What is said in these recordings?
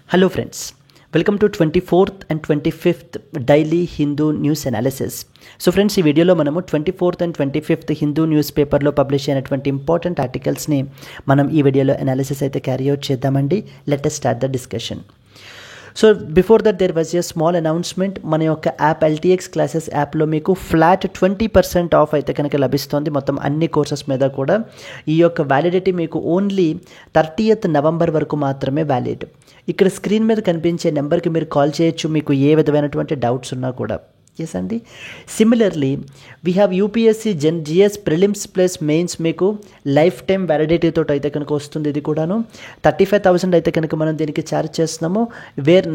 Hello friends, welcome to 24th and 25th Daily Hindu News Analysis. So friends, ఈ వీడియోలో మనము 24th and 25th Hindu news పేపర్లో publish అయినటువంటి important ఆర్టికల్స్ని మనం ఈ వీడియోలో అనాలిసిస్ అయితే క్యారీ అవుట్ చేద్దామండి. Let us start the discussion. So before that there was a small announcement. మన యొక్క యాప్ LTX క్లాసెస్ యాప్లో మీకు ఫ్లాట్ 20% ఆఫ్ అయితే కనుక లభిస్తుంది మొత్తం అన్ని కోర్సెస్ మీద కూడా. ఈ యొక్క వ్యాలిడిటీ మీకు ఓన్లీ 30th నవంబర్ వరకు మాత్రమే వ్యాలిడ్. ఇక్కడ స్క్రీన్ మీద కనిపించే నెంబర్కి మీరు కాల్ చేయొచ్చు మీకు ఏ విధమైనటువంటి డౌట్స్ ఉన్నా కూడా. ఎస్ అండి. Similarly we have UPSC GS prelims plus mains మీకు లైఫ్ టైం వ్యాలిడిటీతో అయితే కనుక వస్తుంది. ఇది కూడాను 35,000 అయితే కనుక మనం దీనికి ఛార్జ్ చేస్తున్నాము.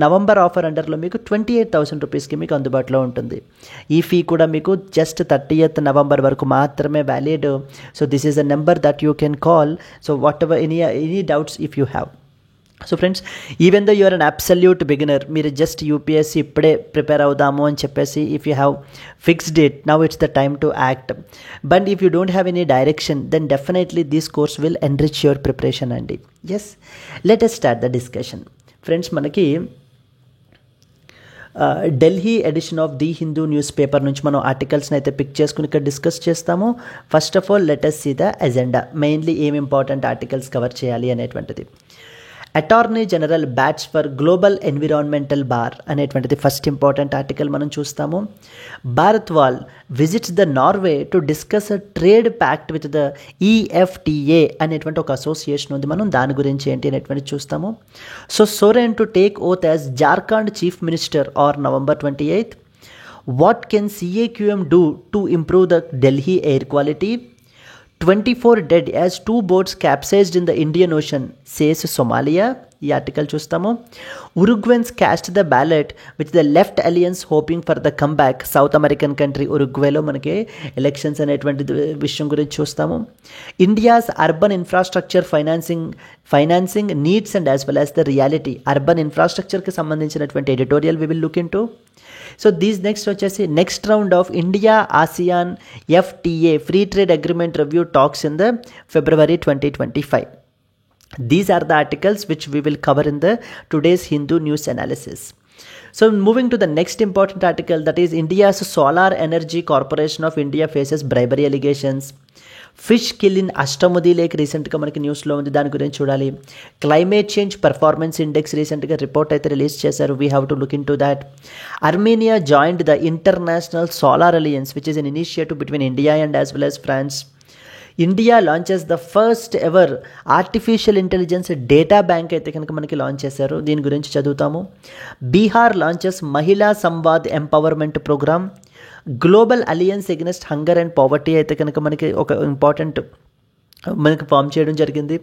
నవంబర్ ఆఫర్ అండర్లో మీకు 28,000 రూపీస్కి మీకు అందుబాటులో ఉంటుంది. ఈ ఫీ కూడా మీకు జస్ట్ 30th నవంబర్ వరకు మాత్రమే valid. So this is a number that you can call. So whatever any doubts if you have. So friends, even though you're an absolute beginner, మీరు జస్ట్ యూపీఎస్సీ ఇప్పుడే prepare అవుదాము అని చెప్పేసి if you have fixed it now it's the time to act. But if you don't have any direction then definitely this course will enrich your preparation అండి. Yes, let us start the discussion. Friends, మనకి Delhi edition of the Hindu news paper నుంచి మనం ఆర్టికల్స్ని అయితే pick చేసుకుని ఇక్కడ discuss చేస్తాము. First of all let us see the agenda, mainly ఏం ఇంపార్టెంట్ ఆర్టికల్స్ కవర్ చేయాలి అనేటువంటిది. Attorney general bats for global environmental bar అనేటువంటిది ఫస్ట్ ఇంపార్టెంట్ ఆర్టికల్ మనం చూస్తాము. భారత్ వాల్ visits the Norway to discuss a trade pact with the EFTA అనేటువంటి ఒక association ఉంది. మనం దాని గురించి ఏంటి అనేటువంటిది చూస్తాము. So Soren to take oath as Jharkhand chief minister or November 28th. What can CAQM do to improve the Delhi air quality? 24 dead as 2 boats capsized in the Indian Ocean, says Somalia. ఈ ఆర్టికల్ చూస్తాము. Uruguayans cast the ballot with the left alliance hoping for the comeback. South American country ఉరుగ్వేలో మనకి elections అనేటువంటి విషయం గురించి చూస్తాము. India's urban infrastructure financing needs and as well as the reality. Urban ఇన్ఫ్రాస్ట్రక్చర్కి సంబంధించినటువంటి editorial we will look into. So these next వచ్చేసి next round of India ASEAN FTA free trade agreement review talks in the February 2025. These are the articles which we will cover in the today's Hindu news analysis. So moving to the next important article, that is India's Solar Energy Corporation of India faces bribery allegations. Fish kill in Ashtamudi lake రీసెంట్గా మనకి న్యూస్లో ఉంది, దాని గురించి చూడాలి. Climate change performance index రీసెంట్గా report అయితే release చేశారు. We have to look into that. Armenia joined the International Solar Alliance which is an initiative between India and as well as France. India launches the first ever artificial intelligence data bank అయితే కనుక మనకి launch చేశారు. దీని గురించి చదువుతాము. Bihar launches Mahila Samvad empowerment programme. Global alliance against hunger and poverty అయితే కనుక మనకి ఒక ఇంపార్టెంట్ మనకి ఫామ్ చేయడం జరిగింది.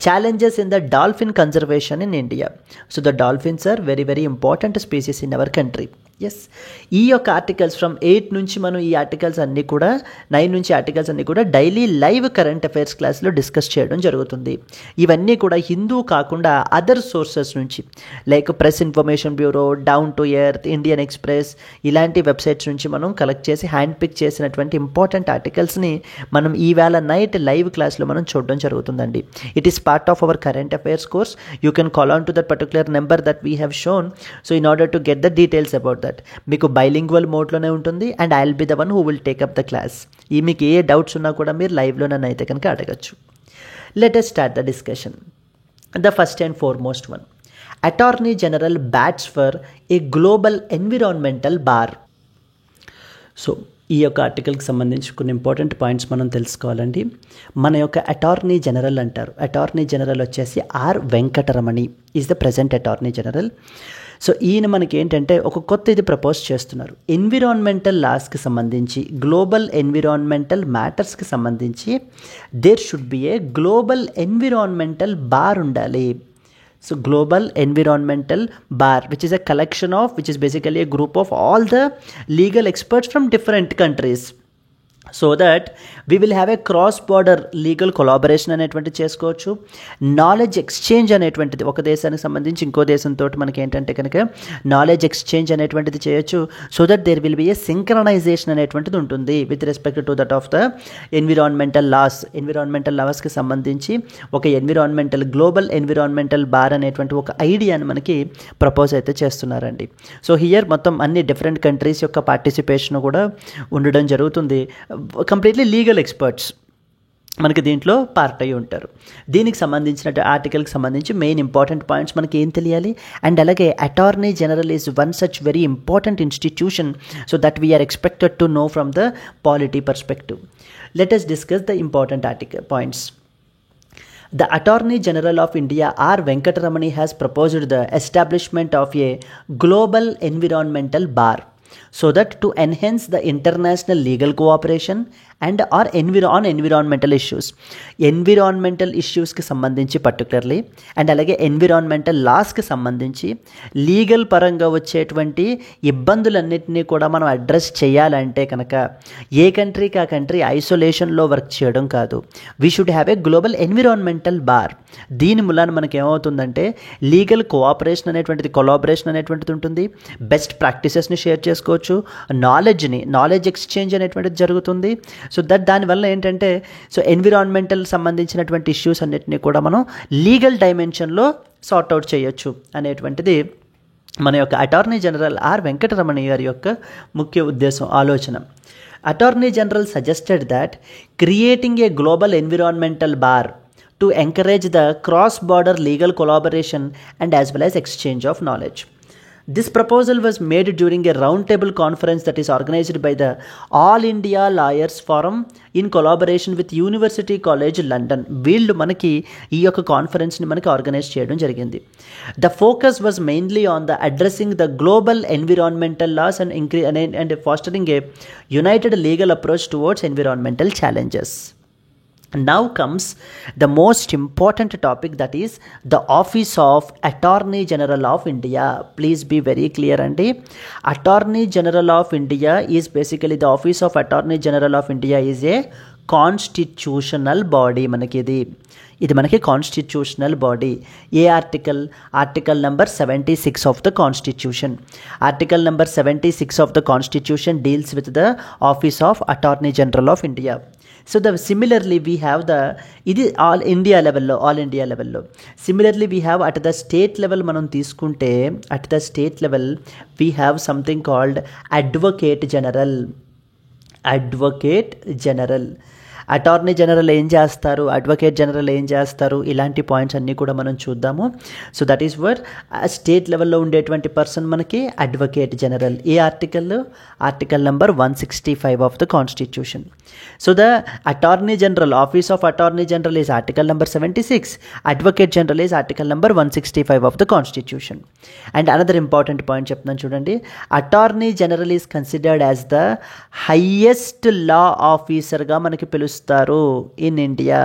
Challenges in the dolphin conservation in India. So the dolphins are very very important species in our country. Yes, ఈ యొక్క ఆర్టికల్స్ ఫ్రమ్ 8 నుంచి మనం ఈ ఆర్టికల్స్ అన్నీ కూడా 9 నుంచి ఆర్టికల్స్ అన్నీ కూడా డైలీ లైవ్ కరెంట్ అఫైర్స్ క్లాస్లో డిస్కస్ చేయడం జరుగుతుంది. ఇవన్నీ కూడా హిందూ కాకుండా అదర్ సోర్సెస్ నుంచి like press information bureau, down to earth, Indian express ఇలాంటి వెబ్సైట్స్ నుంచి మనం కలెక్ట్ చేసి హ్యాండ్ పిక్ చేసినటువంటి ఇంపార్టెంట్ ఆర్టికల్స్ని మనం ఈవేళ నైట్ లైవ్ క్లాస్లో మనం చూడడం జరుగుతుందండి. It is part of our current affairs course. You can call on to that particular number that we have shown. So in order to get the details about that. మీకు bilingual మోడ్లోనే ఉంటుంది and I will be the one who will take up the class. ఈ మీకు ఏ doubts ఉన్నా కూడా మీరు లైవ్లో నన్ను అయితే కనుక అడగచ్చు. Let us start the discussion. The first and foremost one, attorney general bats for a global environmental bar. So ఈ యొక్క ఆర్టికల్కి సంబంధించి కొన్ని ఇంపార్టెంట్ పాయింట్స్ మనం తెలుసుకోవాలండి. మన యొక్క అటార్నీ జనరల్ అంటారు. అటార్నీ జనరల్ వచ్చేసి R Venkataramani is the present attorney general. So ఈయన మనకి ఏంటంటే ఒక కొత్త ఇది ప్రపోజ్ చేస్తున్నారు. ఎన్విరాన్మెంటల్ లాస్కి సంబంధించి, గ్లోబల్ ఎన్విరాన్మెంటల్ మ్యాటర్స్కి సంబంధించి there should be a global environmental bar ఉండాలి. So global environmental bar which is a collection of, which is basically a group of all the legal experts from different countries. So that we will have a cross border legal collaboration అనేటువంటిది చేసుకోవచ్చు. Knowledge exchange అనేటువంటిది ఒక దేశానికి సంబంధించి ఇంకో దేశంతో మనకి ఏంటంటే కనుక నాలెడ్జ్ ఎక్స్చేంజ్ అనేటువంటిది చేయొచ్చు. So that there will be a synchronisation అనేటువంటిది ఉంటుంది with respect to that of the environmental లాస్కి సంబంధించి ఒక గ్లోబల్ ఎన్విరాన్మెంటల్ బార్ అనేటువంటి ఒక ఐడియాని మనకి ప్రపోజ్ అయితే చేస్తున్నారండి. సో హియర్ మొత్తం అన్ని డిఫరెంట్ కంట్రీస్ యొక్క పార్టిసిపేషన్ కూడా ఉండడం జరుగుతుంది. కంప్లీట్లీ లీగల్ ఎక్స్పర్ట్స్ మనకి దీంట్లో పార్ట్ అయ్యి ఉంటారు. దీనికి సంబంధించిన ఆర్టికల్కి సంబంధించి మెయిన్ ఇంపార్టెంట్ పాయింట్స్ మనకి ఏం తెలియాలి, అండ్ అలాగే attorney general is one such very important institution so that we are expected to know from the polity perspective. Let us discuss the important article points. The Attorney General of India R. Venkataramani has proposed the establishment of a global environmental bar so that to enhance the international legal cooperation and or on environmental ఇష్యూస్కి సంబంధించి particularly and అలాగే environmental లాస్కి సంబంధించి legal పరంగా వచ్చేటువంటి ఇబ్బందులన్నింటినీ కూడా మనం address చేయాలంటే కనుక ఏ కంట్రీకి ఆ కంట్రీ ఐసోలేషన్లో వర్క్ చేయడం కాదు. We should have a global environmental bar. దీని మూలాన మనకి ఏమవుతుందంటే లీగల్ కోఆపరేషన్ అనేటువంటిది కొలాబరేషన్ అనేటువంటిది ఉంటుంది. బెస్ట్ ప్రాక్టీసెస్ని షేర్ చేసుకోవచ్చు. నాలెడ్జ్ ఎక్స్చేంజ్ అనేటువంటిది జరుగుతుంది. సో దానివల్ల ఏంటంటే ఎన్విరాన్మెంటల్ సంబంధించినటువంటి ఇష్యూస్ అన్నిటినీ కూడా మనం లీగల్ డైమెన్షన్లో సార్ట్అవుట్ చేయొచ్చు అనేటువంటిది మన యొక్క అటార్నీ జనరల్ ఆర్ వెంకటరమణి గారి యొక్క ముఖ్య ఉద్దేశం, ఆలోచన. Attorney general suggested that creating a global environmental bar to encourage the cross-border legal collaboration and as well as exchange of knowledge. This proposal was made during a roundtable conference that is organized by the All India Lawyers Forum in collaboration with University College London. వీళ్ళు మనకి ఈ యొక్క కాన్ఫరెన్స్ని మనకి organise చేయడం జరిగింది. The focus was mainly on the addressing the global environmental laws and fostering a united legal approach towards environmental challenges. Now comes the most important topic, that is the Office of Attorney General of India. Please be very clear అండి. Attorney General of India is basically the Office of Attorney General of India is a constitutional body. ఇది మనకి constitutional body. A article number 76 of the constitution. Article number 76 of the constitution deals with the office of attorney general of India. So similarly we have ఇది all India లెవెల్లో. Similarly we have at the state level మనం తీసుకుంటే at the state level we have something called advocate general. Attorney general ఏం చేస్తారు, advocate general ఏం చేస్తారు, ఇలాంటి points అన్నీ కూడా మనం చూద్దాము. So that is were state లెవెల్లో ఉండేటువంటి పర్సన్ మనకి advocate general. A article number 165 of the constitution. So the attorney general, office of attorney general is article number 76, advocate general is article number 165 of the constitution. And another important point చెప్తున్నాను చూడండి. Attorney general is considered as the highest లా ఆఫీసర్గా మనకి పిలుస్తారు in India.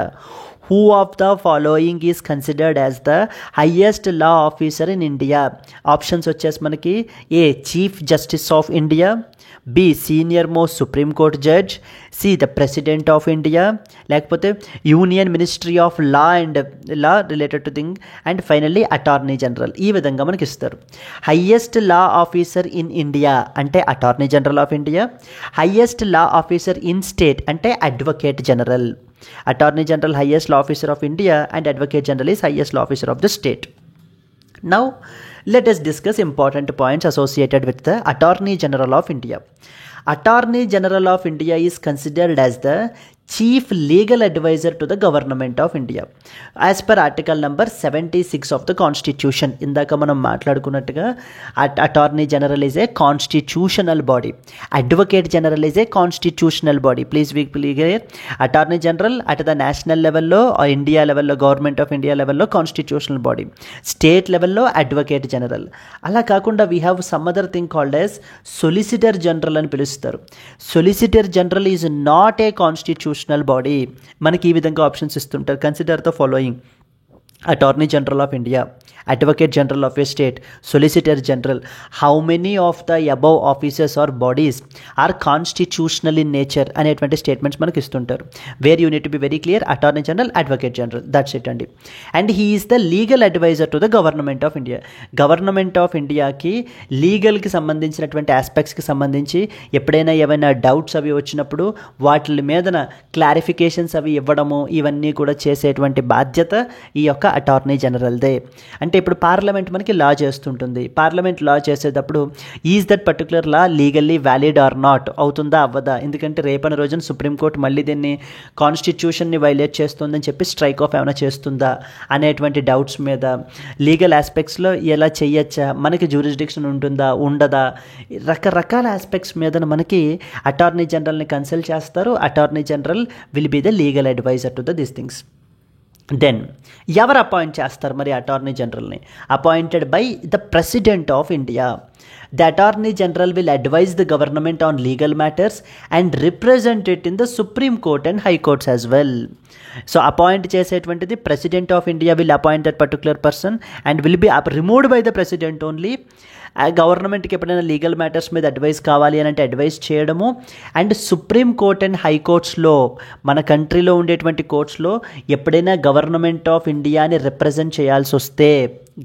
Who of the following is considered as the highest law officer in India? Options వచ్చేసి మనకి A. Chief Justice of India, B. Senior most Supreme Court Judge, C. The President of India, లేకపోతే Union Ministry of Law and Law related to thing, and finally Attorney General. ఈ విధంగా మనకి ఇస్తారు. Highest law officer in India అంటే attorney general of India. Highest law officer in state అంటే advocate general. Attorney General highest law officer of India and Advocate General is highest law officer of the state. Now let us discuss important points associated with the Attorney General of India. Attorney General of India is considered as the Chief Legal Advisor to the Government of India as per article number 76 of the Constitution. ఇందాక మనం మాట్లాడుకున్నట్టుగా attorney general is a constitutional body, advocate general is a constitutional body. Please be clear. Attorney general at the national లెవెల్లో, India లెవెల్లో, government of India లెవెల్లో constitutional body, state లెవెల్లో advocate general. అలా కాకుండా we have some other thing called as solicitor general అని పిలుస్తారు. Solicitor general is not a constitutional body. మనకి ఈ విధంగా ఆప్షన్స్ ఇస్తుంటారు. Consider the following. Attorney General of India, Advocate General of a state, Solicitor General. How many of the above offices or bodies are constitutional in nature అనేటువంటి statements మనకి ఇస్తుంటారు. Where you need to be very clear, attorney general, advocate general, that's it అండి. And he is the legal adviser to the government of India. Government of ఇండియాకి లీగల్కి సంబంధించినటువంటి ఆస్పెక్ట్స్కి సంబంధించి ఎప్పుడైనా ఏమైనా డౌట్స్ అవి వచ్చినప్పుడు వాటి మీదన క్లారిఫికేషన్స్ అవి ఇవ్వడము ఇవన్నీ కూడా చేసేటువంటి బాధ్యత ఈ యొక్క అటార్నీ జనరల్దే. అంటే ఇప్పుడు పార్లమెంట్ మనకి లా చేస్తుంటుంది. పార్లమెంట్ లా చేసేటప్పుడు is that particular law legally valid or not, అవుతుందా అవ్వదా, ఎందుకంటే రేపటి రోజున సుప్రీంకోర్టు మళ్ళీ దీన్ని కాన్స్టిట్యూషన్ని వైలేట్ చేస్తుందని చెప్పి స్ట్రైక్ ఆఫ్ ఏమైనా చేస్తుందా అనేటువంటి డౌట్స్ మీద, లీగల్ ఆస్పెక్ట్స్లో ఎలా చేయొచ్చా, మనకి జ్యూరిస్డిక్షన్ ఉంటుందా ఉండదా, రకరకాల ఆస్పెక్ట్స్ మీద మనకి అటార్నీ జనరల్ని కన్సల్ట్ చేస్తారు. Attorney general will be the legal adviser to the this things. Then ఎవరు అపాయింట్ చేస్తారు మరి అటార్నీ జనరల్ని? Appointed by the president of India. The attorney general will advise the government on legal matters and represent it in the Supreme Court and high courts as well. So appoint చేసేటువంటిది president of India will appoint that particular person and will be removed by the president only. గవర్నమెంట్కి ఎప్పుడైనా legal matters మీద advice కావాలి అని అంటే advice చేయడము. And Supreme Court and high కోర్ట్స్లో, మన కంట్రీలో ఉండేటువంటి కోర్ట్స్లో ఎప్పుడైనా గవర్నమెంట్ ఆఫ్ ఇండియాని రిప్రజెంట్ చేయాల్సి వస్తే,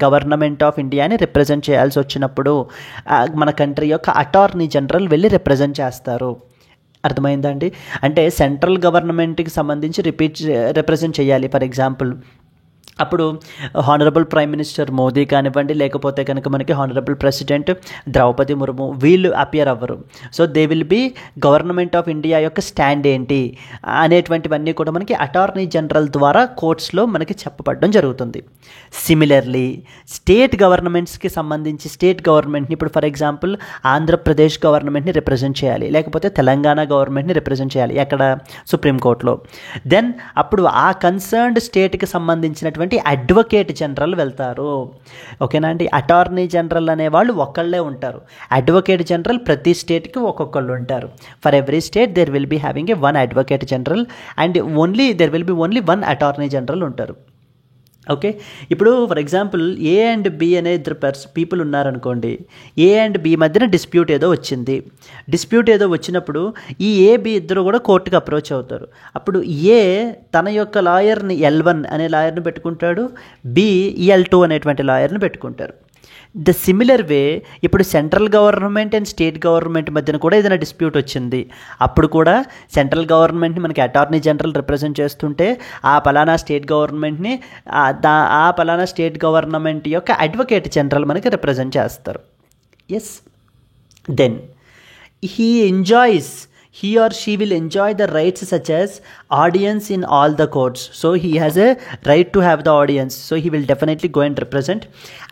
గవర్నమెంట్ ఆఫ్ ఇండియాని రిప్రజెంట్ చేయాల్సి వచ్చినప్పుడు మన కంట్రీ యొక్క అటార్నీ జనరల్ వెళ్ళి రిప్రజెంట్ చేస్తారు. అర్థమైందండి? అంటే సెంట్రల్ గవర్నమెంట్కి సంబంధించి రిప్రజెంట్ చేయాలి. ఫర్ ఎగ్జాంపుల్ అప్పుడు హానరబుల్ ప్రైమ్ మినిస్టర్ మోదీ కానివ్వండి, లేకపోతే కనుక మనకి హానరబుల్ ప్రెసిడెంట్ ద్రౌపది ముర్ము, వీళ్ళు అపియర్ అవ్వరు. So they will be government of India యొక్క స్టాండ్ ఏంటి అనేటువంటివన్నీ కూడా మనకి అటార్నీ జనరల్ ద్వారా కోర్ట్స్లో మనకి చెప్పబడడం జరుగుతుంది. సిమిలర్లీ స్టేట్ గవర్నమెంట్స్కి సంబంధించి స్టేట్ గవర్నమెంట్ని, ఇప్పుడు ఫర్ ఎగ్జాంపుల్ ఆంధ్రప్రదేశ్ గవర్నమెంట్ని రిప్రజెంట్ చేయాలి, లేకపోతే తెలంగాణ గవర్నమెంట్ని రిప్రజెంట్ చేయాలి ఎక్కడ? సుప్రీంకోర్టులో. దెన్ అప్పుడు ఆ కన్సర్న్డ్ స్టేట్కి సంబంధించినటువంటి అడ్వకేట్ జనరల్ వెళ్తారు. ఓకేనా అండి? అటార్నీ జనరల్ అనేవాళ్ళు ఒక్కళ్ళే ఉంటారు. అడ్వకేట్ జనరల్ ప్రతి స్టేట్కి ఒక్కొక్కళ్ళు ఉంటారు. For every state there will be having a one advocate general and there will be only one attorney general ఉంటారు. ఓకే, ఇప్పుడు for example A and B అనే ఇద్దరు పీపుల్ ఉన్నారనుకోండి. ఏ అండ్ బి మధ్యన డిస్ప్యూట్ ఏదో వచ్చింది. డిస్ప్యూట్ ఏదో వచ్చినప్పుడు ఈ ఏ బి ఇద్దరు కూడా కోర్టుకు అప్రోచ్ అవుతారు. అప్పుడు ఏ తన యొక్క లాయర్ని L1 అనే లాయర్ని పెట్టుకుంటాడు, బి L2 అనేటువంటి లాయర్ని పెట్టుకుంటారు. ద సిమిలర్ వే ఇప్పుడు central government and state government మధ్యన కూడా ఏదైనా డిస్ప్యూట్ వచ్చింది. అప్పుడు కూడా సెంట్రల్ గవర్నమెంట్ని మనకి అటార్నీ జనరల్ రిప్రజెంట్ చేస్తుంటే ఆ పలానా స్టేట్ గవర్నమెంట్ని ఆ పలానా స్టేట్ గవర్నమెంట్ యొక్క అడ్వకేట్ జనరల్ మనకి రిప్రజెంట్ చేస్తారు. Yes, then he or she will enjoy the rights such as audience in all the courts. So he has a right to have the audience. So he will definitely go and represent.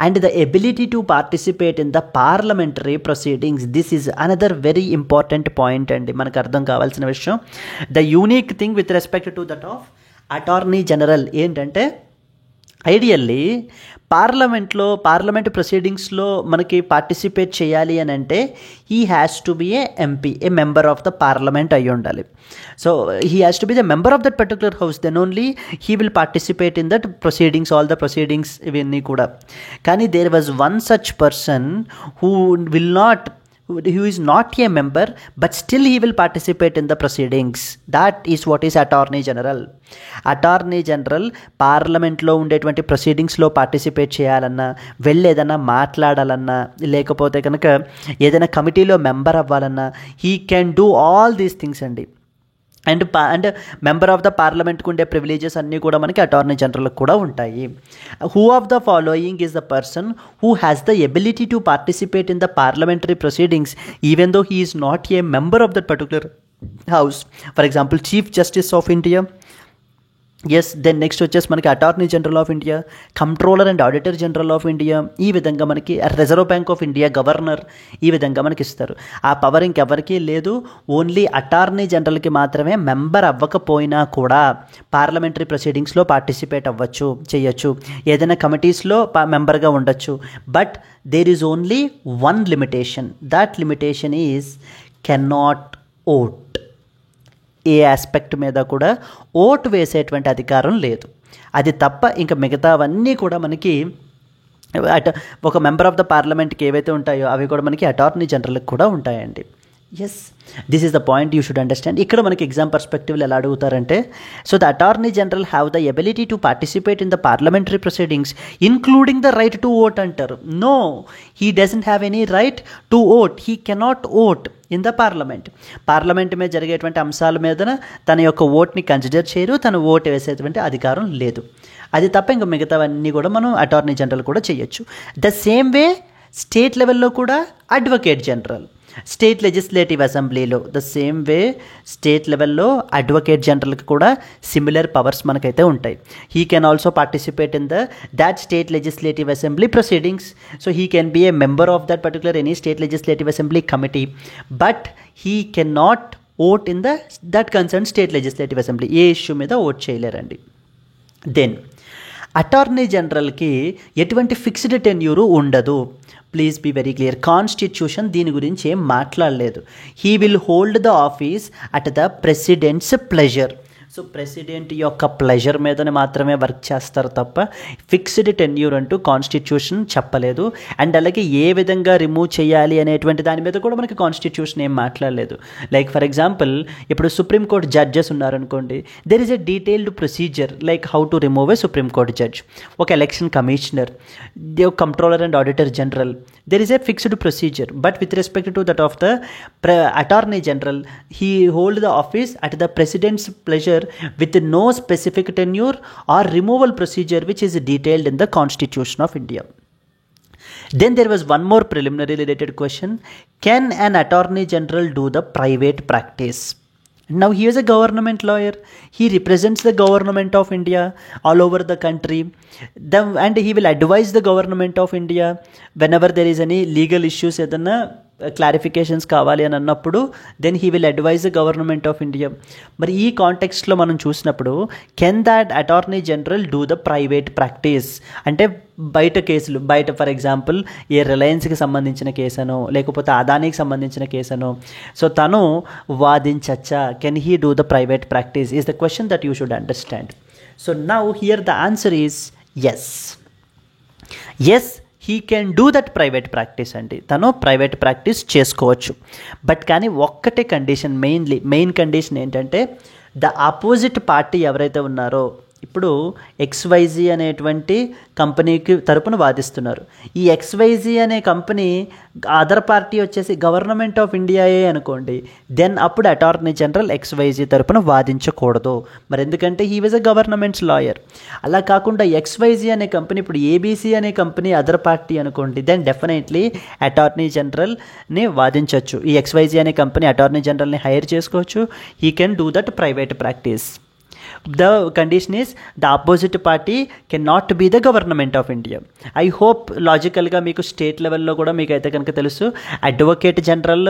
And the ability to participate in the parliamentary proceedings. This is another very important point and మనకు అర్థం కావాల్సిన విషయం. The unique thing with respect to that of attorney general ఏంటంటే, ideally parliament ప్రొసీడింగ్స్లో మనకి participate చేయాలి అని అంటే he has to be a MP, a member of the parliament అయి ఉండాలి. So he has to be the member of that particular house, then only he will participate in that proceedings, all the proceedings ఇవన్నీ కూడా. కానీ there was one such person who is not a member but still he will participate in the proceedings. That is what is attorney general. Attorney general పార్లమెంట్లో ఉండేటువంటి ప్రొసీడింగ్స్లో participate చేయాలన్నా, వెళ్ళి ఏదైనా మాట్లాడాలన్నా, లేకపోతే కనుక ఏదైనా కమిటీలో మెంబర్ అవ్వాలన్నా, he can do all these things అండి. అండ్ మెంబర్ ఆఫ్ ద పార్లమెంట్కి ఉండే ప్రివిలేజెస్ అన్నీ కూడా మనకి అటార్నీ జనరల్కి కూడా ఉంటాయి. Who of the following is the person who has the ability to participate in the parliamentary proceedings even though he is not a member of that particular house? For example chief justice of India. Yes, then next వచ్చేసి మనకి attorney general of India, controller and auditor general of India, ఈ విధంగా మనకి reserve bank of India governor, ఈ విధంగా మనకి ఇస్తారు. ఆ పవర్ ఇంకెవరికీ లేదు, ఓన్లీ అటార్నీ జనరల్కి మాత్రమే. మెంబర్ అవ్వకపోయినా కూడా పార్లమెంటరీ ప్రొసీడింగ్స్లో పార్టిసిపేట్ చేయొచ్చు, ఏదైనా కమిటీస్లో మెంబర్గా ఉండొచ్చు. But there is only one limitation. That limitation is cannot vote. ఏ ఆస్పెక్ట్ మీద కూడా ఓటు వేసేటువంటి అధికారం లేదు. అది తప్ప ఇంకా మిగతావన్నీ కూడా మనకి ఒక మెంబర్ ఆఫ్ ద పార్లమెంట్కి ఏవైతే ఉంటాయో అవి కూడా మనకి అటార్నీ జనరల్కి కూడా ఉంటాయండి. Yes, this is the point you should understand. ఇక్కడ మనకి ఎగ్జామ్ పర్స్పెక్టివ్లో ఎలా అడుగుతారంటే, so the attorney general have the ability to participate in the parliamentary proceedings including the right to vote అంటారు. No, he doesn't have any right to vote. He cannot vote in the parliament మీద జరిగేటువంటి అంశాల మీద తన యొక్క ఓట్ని consider చేయరు, తను vote వేసేటువంటి అధికారం లేదు. అది తప్ప ఇంకా మిగతావన్నీ కూడా మనం అటార్నీ జనరల్ కూడా చేయొచ్చు. ద సేమ్ వే స్టేట్ లెవెల్లో కూడా అడ్వకేట్ జనరల్, స్టేట్ లెజిస్లేటివ్ అసెంబ్లీలో ద సేమ్ వే స్టేట్ లెవెల్లో అడ్వకేట్ జనరల్కి కూడా సిమిలర్ పవర్స్ మనకైతే ఉంటాయి. He can also participate in that state legislative assembly proceedings. So he can be a member of that particular any state legislative assembly committee, but he can not vote in that concern state legislative assembly. ఏ issue మీద vote చేయలేరండి. Then attorney జనరల్కి ఎటువంటి fixed tenure ఉండదు. Please be very clear, constitution దీని గురించి ఏం మాట్లాడలేదు. He will hold the office at the president's pleasure. So president యొక్క ప్లెజర్ మీదనే మాత్రమే వర్క్ చేస్తారు తప్ప ఫిక్స్డ్ టెన్యూర్ అంటూ కాన్స్టిట్యూషన్ చెప్పలేదు. అండ్ అలాగే ఏ విధంగా రిమూవ్ చేయాలి అనేటువంటి దాని మీద కూడా మనకి కాన్స్టిట్యూషన్ ఏం మాట్లాడలేదు. లైక్ ఫర్ ఎగ్జాంపుల్, ఇప్పుడు సుప్రీంకోర్టు జడ్జెస్ ఉన్నారనుకోండి, there is a detailed procedure like how to remove a supreme court judge. ఒక election commissioner, controller and auditor general, there is a fixed procedure, but with respect to that of the attorney general, he hold the office at the president's pleasure with no specific tenure or removal procedure which is detailed in the Constitution of India. Then there was one more preliminary related question: can an attorney general do the private practice? Now he is a government lawyer. He represents the government of India all over the country, and he will advise the government of India whenever there is any legal issues ఏదన్నా క్లారిఫికేషన్స్ కావాలి అని అన్నప్పుడు then he will advise the government of India. మరి ఈ కాంటెక్స్ట్లో మనం చూసినప్పుడు can that attorney general do the private practice అంటే బయట కేసులు, బయట ఫర్ ఎగ్జాంపుల్ ఏ రిలయన్స్కి సంబంధించిన కేసనో లేకపోతే అదానికి సంబంధించిన కేసనో, సో తను వాదించచ్చా? Can he do the private practice is the question that you should understand. So now here the answer is yes. Yes, he can do that private practice అండి. తను ప్రైవేట్ ప్రాక్టీస్ చేసుకోవచ్చు. బట్ కానీ ఒక్కటే condition, main condition ఏంటంటే the opposite party ఎవరైతే ఉన్నారో, ఇప్పుడు XYZ అనేటువంటి కంపెనీకి తరపున వాదిస్తున్నారు. ఈ XYZ అనే కంపెనీ అదర్ పార్టీ వచ్చేసి గవర్నమెంట్ ఆఫ్ ఇండియాయే అనుకోండి, దెన్ అప్పుడు అటార్నీ జనరల్ XYZ తరపున వాదించకూడదు. మరి ఎందుకంటే he was a governments lawyer. అలా కాకుండా XYZ అనే కంపెనీ ఇప్పుడు ABC అనే కంపెనీ అదర్ పార్టీ అనుకోండి, దెన్ డెఫినెట్లీ అటార్నీ జనరల్ని వాదించవచ్చు. ఈ XYZ అనే కంపెనీ అటార్నీ జనరల్ని హైర్ చేసుకోవచ్చు. He can do that private practice. The condition is the opposite party cannot be the government of India. I hope లాజికల్గా మీకు state లెవెల్లో కూడా మీకు అయితే కనుక తెలుసు, అడ్వకేట్ జనరల్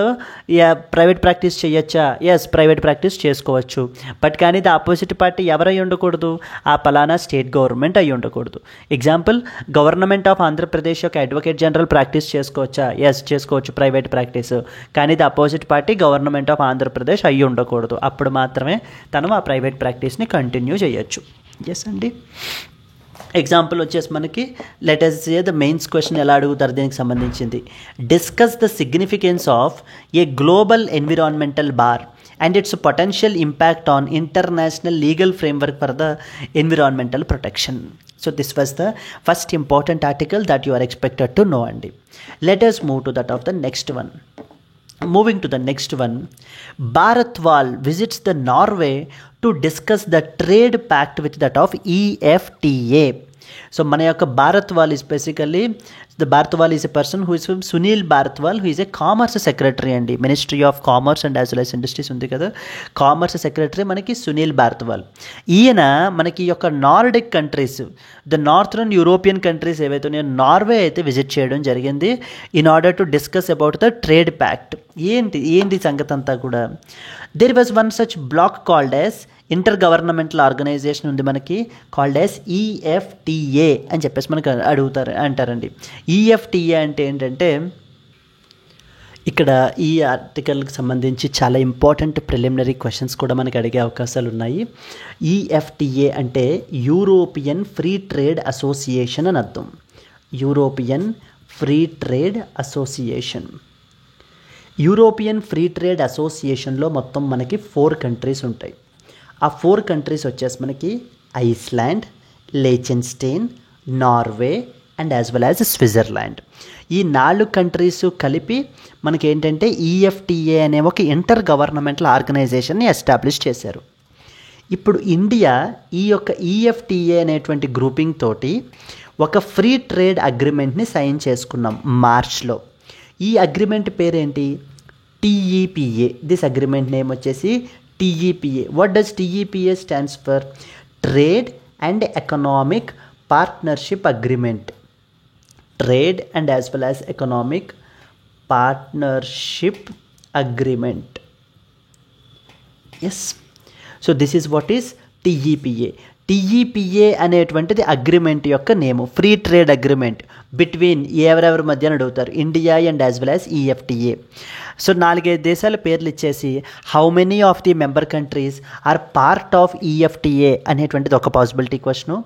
ప్రైవేట్ ప్రాక్టీస్ చేయొచ్చా? ఎస్, ప్రైవేట్ ప్రాక్టీస్ చేసుకోవచ్చు. బట్ కానీ ద ఆపోజిట్ పార్టీ ఎవరై ఉండకూడదు? ఆ పలానా స్టేట్ గవర్నమెంట్ అయి ఉండకూడదు. ఎగ్జాంపుల్, గవర్నమెంట్ ఆఫ్ ఆంధ్రప్రదేశ్ యొక్క అడ్వకేట్ జనరల్ ప్రాక్టీస్ చేసుకోవచ్చా? ఎస్, చేసుకోవచ్చు ప్రైవేట్ ప్రాక్టీస్. కానీ the opposite party government of Andhra Pradesh అయ్యి ఉండకూడదు. అప్పుడు మాత్రమే తను ఆ ప్రైవేట్ ప్రాక్టీస్ని కంటిన్యూ చేయొచ్చు. ఎస్ అండి. ఎగ్జాంపుల్ వచ్చేసి మనకి let us say the mains question ఎలా అడుగుతారు దీనికి సంబంధించింది. Discuss the significance of A global environmental bar and its potential impact on international legal framework for the environmental protection. So this was the first important article that you are expected to know. And let us move to that of the next one. Moving to the next one, Bharat Wal visits the Norway to discuss the trade pact with that of EFTA. So మన యొక్క Bharat wall is basically the Bharat Wal is a person who is from Sunil Bharat Wal, who is a commerce secretary అండి. Ministry of commerce and as well as industries ఉంది కదా, commerce secretary మనకి Sunil Bharat wall. ఈయన మనకి యొక్క Nordic countries, the northern European countries ఏవైతే ఉన్నాయో Norway అయితే విజిట్ చేయడం జరిగింది in order to discuss about the trade pact. ఏంటి సంగతి అంతా కూడా. There was one such bloc called as intergovernmental organisation ఉంది మనకి, కాల్డ్ యాజ్ EFTA అని చెప్పేసి మనకు అంటారండి. EFTA అంటే ఏంటంటే ఇక్కడ ఈ ఆర్టికల్కి సంబంధించి చాలా ఇంపార్టెంట్ ప్రిలిమినరీ క్వశ్చన్స్ కూడా మనకి అడిగే అవకాశాలు ఉన్నాయి. ఈఎఫ్టిఏ అంటే యూరోపియన్ ఫ్రీ ట్రేడ్ అసోసియేషన్ అని అర్థం. European free trade association. European free trade అసోసియేషన్లో మొత్తం మనకి 4 కంట్రీస్ ఉంటాయి. ఆ 4 కంట్రీస్ వచ్చేసి మనకి Iceland, Liechtenstein, Norway and as well as Switzerland. ఈ 4 కంట్రీస్ కలిపి మనకి ఏంటంటే ఈఎఫ్టిఏ అనే ఒక ఇంటర్ గవర్నమెంటల్ ఆర్గనైజేషన్ని ఎస్టాబ్లిష్ చేశారు. ఇప్పుడు ఇండియా ఈ యొక్క ఈఎఫ్టిఏ అనేటువంటి గ్రూపింగ్ తోటి ఒక ఫ్రీ ట్రేడ్ అగ్రిమెంట్ని సైన్ చేసుకున్నాం మార్చ్లో. ఈ అగ్రిమెంట్ పేరేంటి? టీఈపిఏ. దిస్ అగ్రిమెంట్ నేమ్ వచ్చేసి TEPA. What does TEPA stands for? Trade and economic partnership agreement. Trade and as well as economic partnership agreement. Yes. So this is what is TEPA. TEPA అనేటువంటిది agreement యొక్క name. Free trade agreement between ఎవరెవరి మధ్య అడుగుతారు, India and as well as EFTA. So 4-5 దేశాల పేర్లు ఇచ్చేసి how many of the member countries are part of EFTA అనేటువంటిది ఒక possibility question.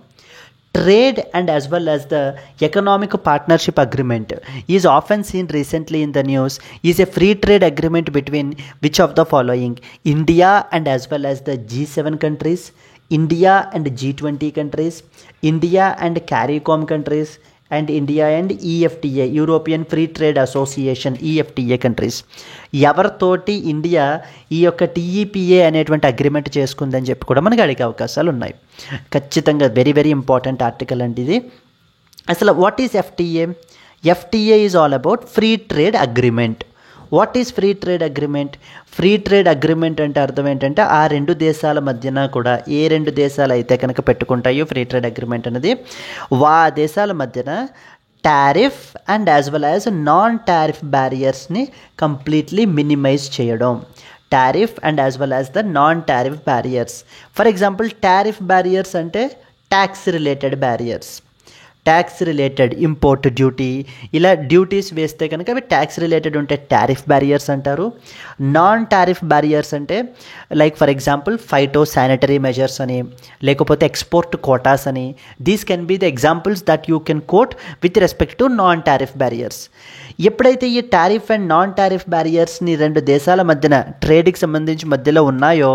Trade and as well as the economic partnership agreement is often seen recently in the news is a free trade agreement between which of the following? India and as well as the G7 countries, India and G20 countries, India and CARICOM countries, and India and EFTA, European Free Trade Association, EFTA countries. ఎవరితోటి India ఈ యొక్క టీఈపిఏ అనేటువంటి agreement చేసుకుందని చెప్పి కూడా మనకి అడిగే అవకాశాలు ఉన్నాయి. ఖచ్చితంగా వెరీ వెరీ ఇంపార్టెంట్ ఆర్టికల్ అండి ఇది. అసలు what is FTA? FTA is all about free trade agreement. What is free trade agreement? Free trade agreement అంటే అర్థం ఏంటంటే ఆ 2 దేశాల మధ్యన కూడా ఏ 2 దేశాలు అయితే కనుక పెట్టుకుంటాయో ఫ్రీ ట్రేడ్ అగ్రిమెంట్ అనేది ఆ దేశాల మధ్యన tariff and as well as non tariff బ్యారియర్స్ని కంప్లీట్లీ మినిమైజ్ చేయడం. Tariff and as well as the non tariff barriers. For example tariff barriers అంటే tax related barriers. Tax related import duty ఇలా duties వేస్తే కనుక అవి ట్యాక్స్ రిలేటెడ్ ఉంటే tariff barriers అంటారు. Non tariff barriers అంటే like for example phyto sanitary measures అని, లేకపోతే ఎక్స్పోర్ట్ కోటాస్ అని. These can be the examples that you can coat with respect to non tariff barriers. ఎప్పుడైతే ఈ టారిఫ్ అండ్ నాన్ టారిఫ్ బ్యారియర్స్ని 2 దేశాల మధ్యన ట్రేడ్కి సంబంధించి మధ్యలో ఉన్నాయో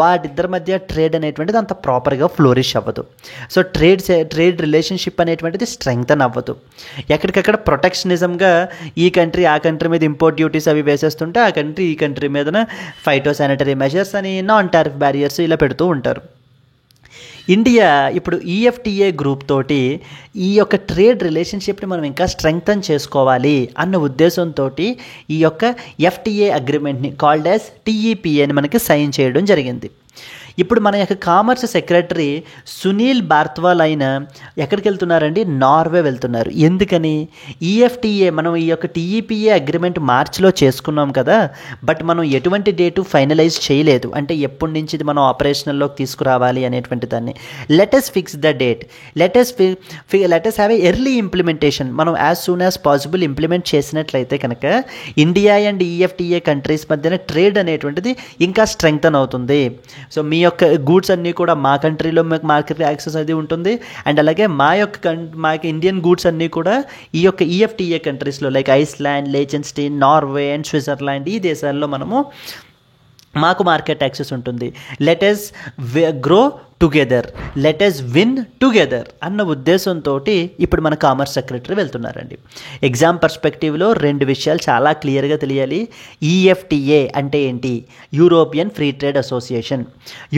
వాటిద్దరి మధ్య ట్రేడ్ అనేటువంటిది అంత ప్రాపర్గా ఫ్లోరిష్ అవ్వదు. సో ట్రేడ్ రిలేషన్షిప్ అనేటువంటిది స్ట్రెంగ్తన్ అవ్వదు. ఎక్కడికక్కడ ప్రొటెక్షనిజంగా ఈ కంట్రీ ఆ కంట్రీ మీద ఇంపోర్ట్ డ్యూటీస్ అవి వేసేస్తుంటే ఆ కంట్రీ ఈ కంట్రీ మీదన ఫైటో శానిటరీ మెజర్స్ అని నాన్ టారిఫ్ బ్యారియర్స్ ఇలా పెడుతూ ఉంటారు. ఇండియా ఇప్పుడు ఈఎఫ్టిఏ గ్రూప్ తోటి ఈ యొక్క ట్రేడ్ రిలేషన్షిప్ని మనం ఇంకా స్ట్రెంగ్తన్ చేసుకోవాలి అన్న ఉద్దేశంతో ఈ యొక్క ఎఫ్టిఏ అగ్రిమెంట్ని కాల్డ్ యాజ్ టీఈపిఏని మనకి సైన్ చేయడం జరిగింది. ఇప్పుడు మన యొక్క కామర్స్ సెక్రటరీ సునీల్ బార్త్వాల్ ఆయన ఎక్కడికి వెళ్తున్నారండి? నార్వే వెళ్తున్నారు. ఎందుకని? ఈఎఫ్టిఏ మనం ఈ యొక్క టీఈపిఏ అగ్రిమెంట్ మార్చిలో చేసుకున్నాం కదా, బట్ మనం ఎటువంటి డేటు ఫైనలైజ్ చేయలేదు. అంటే ఎప్పటి నుంచి ఇది మనం ఆపరేషనల్లోకి తీసుకురావాలి అనేటువంటి దాన్ని let us fix the date. Let us have a early implementation. మనం as soon as possible implement చేసినట్లయితే కనుక ఇండియా అండ్ ఈఎఫ్టిఏ కంట్రీస్ మధ్యన ట్రేడ్ అనేటువంటిది ఇంకా స్ట్రెంగ్తన్ అవుతుంది. సో మీ యొక్క గూడ్స్ అన్నీ కూడా మా కంట్రీలో మీకు మార్కెట్ యాక్సెస్ అది ఉంటుంది, అండ్ అలాగే మా ఇండియన్ గూడ్స్ అన్నీ కూడా ఈ యొక్క ఈఎఫ్టిఏ కంట్రీస్లో like Iceland, Liechtenstein, Norway and Switzerland ఈ దేశాల్లో మాకు మార్కెట్ యాక్సెస్ ఉంటుంది. Let us grow together, let us win together అన్న ఉద్దేశంతో ఇప్పుడు మన కామర్స్ సెక్రటరీ వెళ్తున్నారండి. ఎగ్జామ్ పర్స్పెక్టివ్లో 2 విషయాలు చాలా క్లియర్గా తెలియాలి. ఈఎఫ్టిఏ అంటే ఏంటి? European free trade association.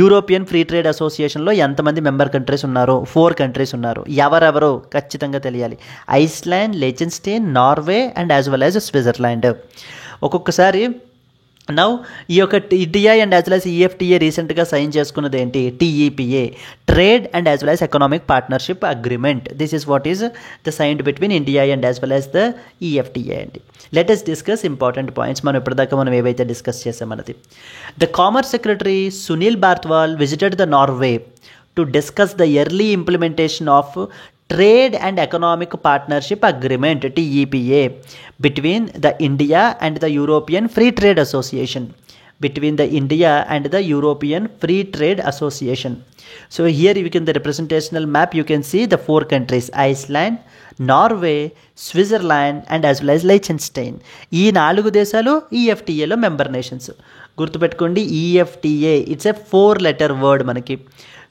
European free trade అసోసియేషన్లో ఎంతమంది మెంబర్ కంట్రీస్ ఉన్నారు? 4 కంట్రీస్ ఉన్నారు. ఎవరెవరో ఖచ్చితంగా తెలియాలి. Iceland, Liechtenstein, Norway and as well as Switzerland. ఒక్కొక్కసారి నౌ ఈ యొక్క India and as well as EFTA రీసెంట్గా సైన్ చేసుకున్నది ఏంటి? TEPA, trade and as well as economic partnership agreement. This is what is the signed between India and as well as the EFTA అండి. Let us discuss important points. ఇప్పటిదాకా మనం ఏవైతే discuss చేసామన్నది. The commerce secretary Sunil Barthwal visited the Norway to discuss the early implementation of trade and economic partnership agreement TEPA between the India and the European free trade association. Between the India and the European Free Trade Association. So here you can the representational map, you can see the 4 countries: Iceland, Norway, Switzerland and as well as Liechtenstein. ఈ 4 దేశాలు EFTAలో member nations. గుర్తుపెట్టుకోండి, EFTA it's a 4-letter word మనకి.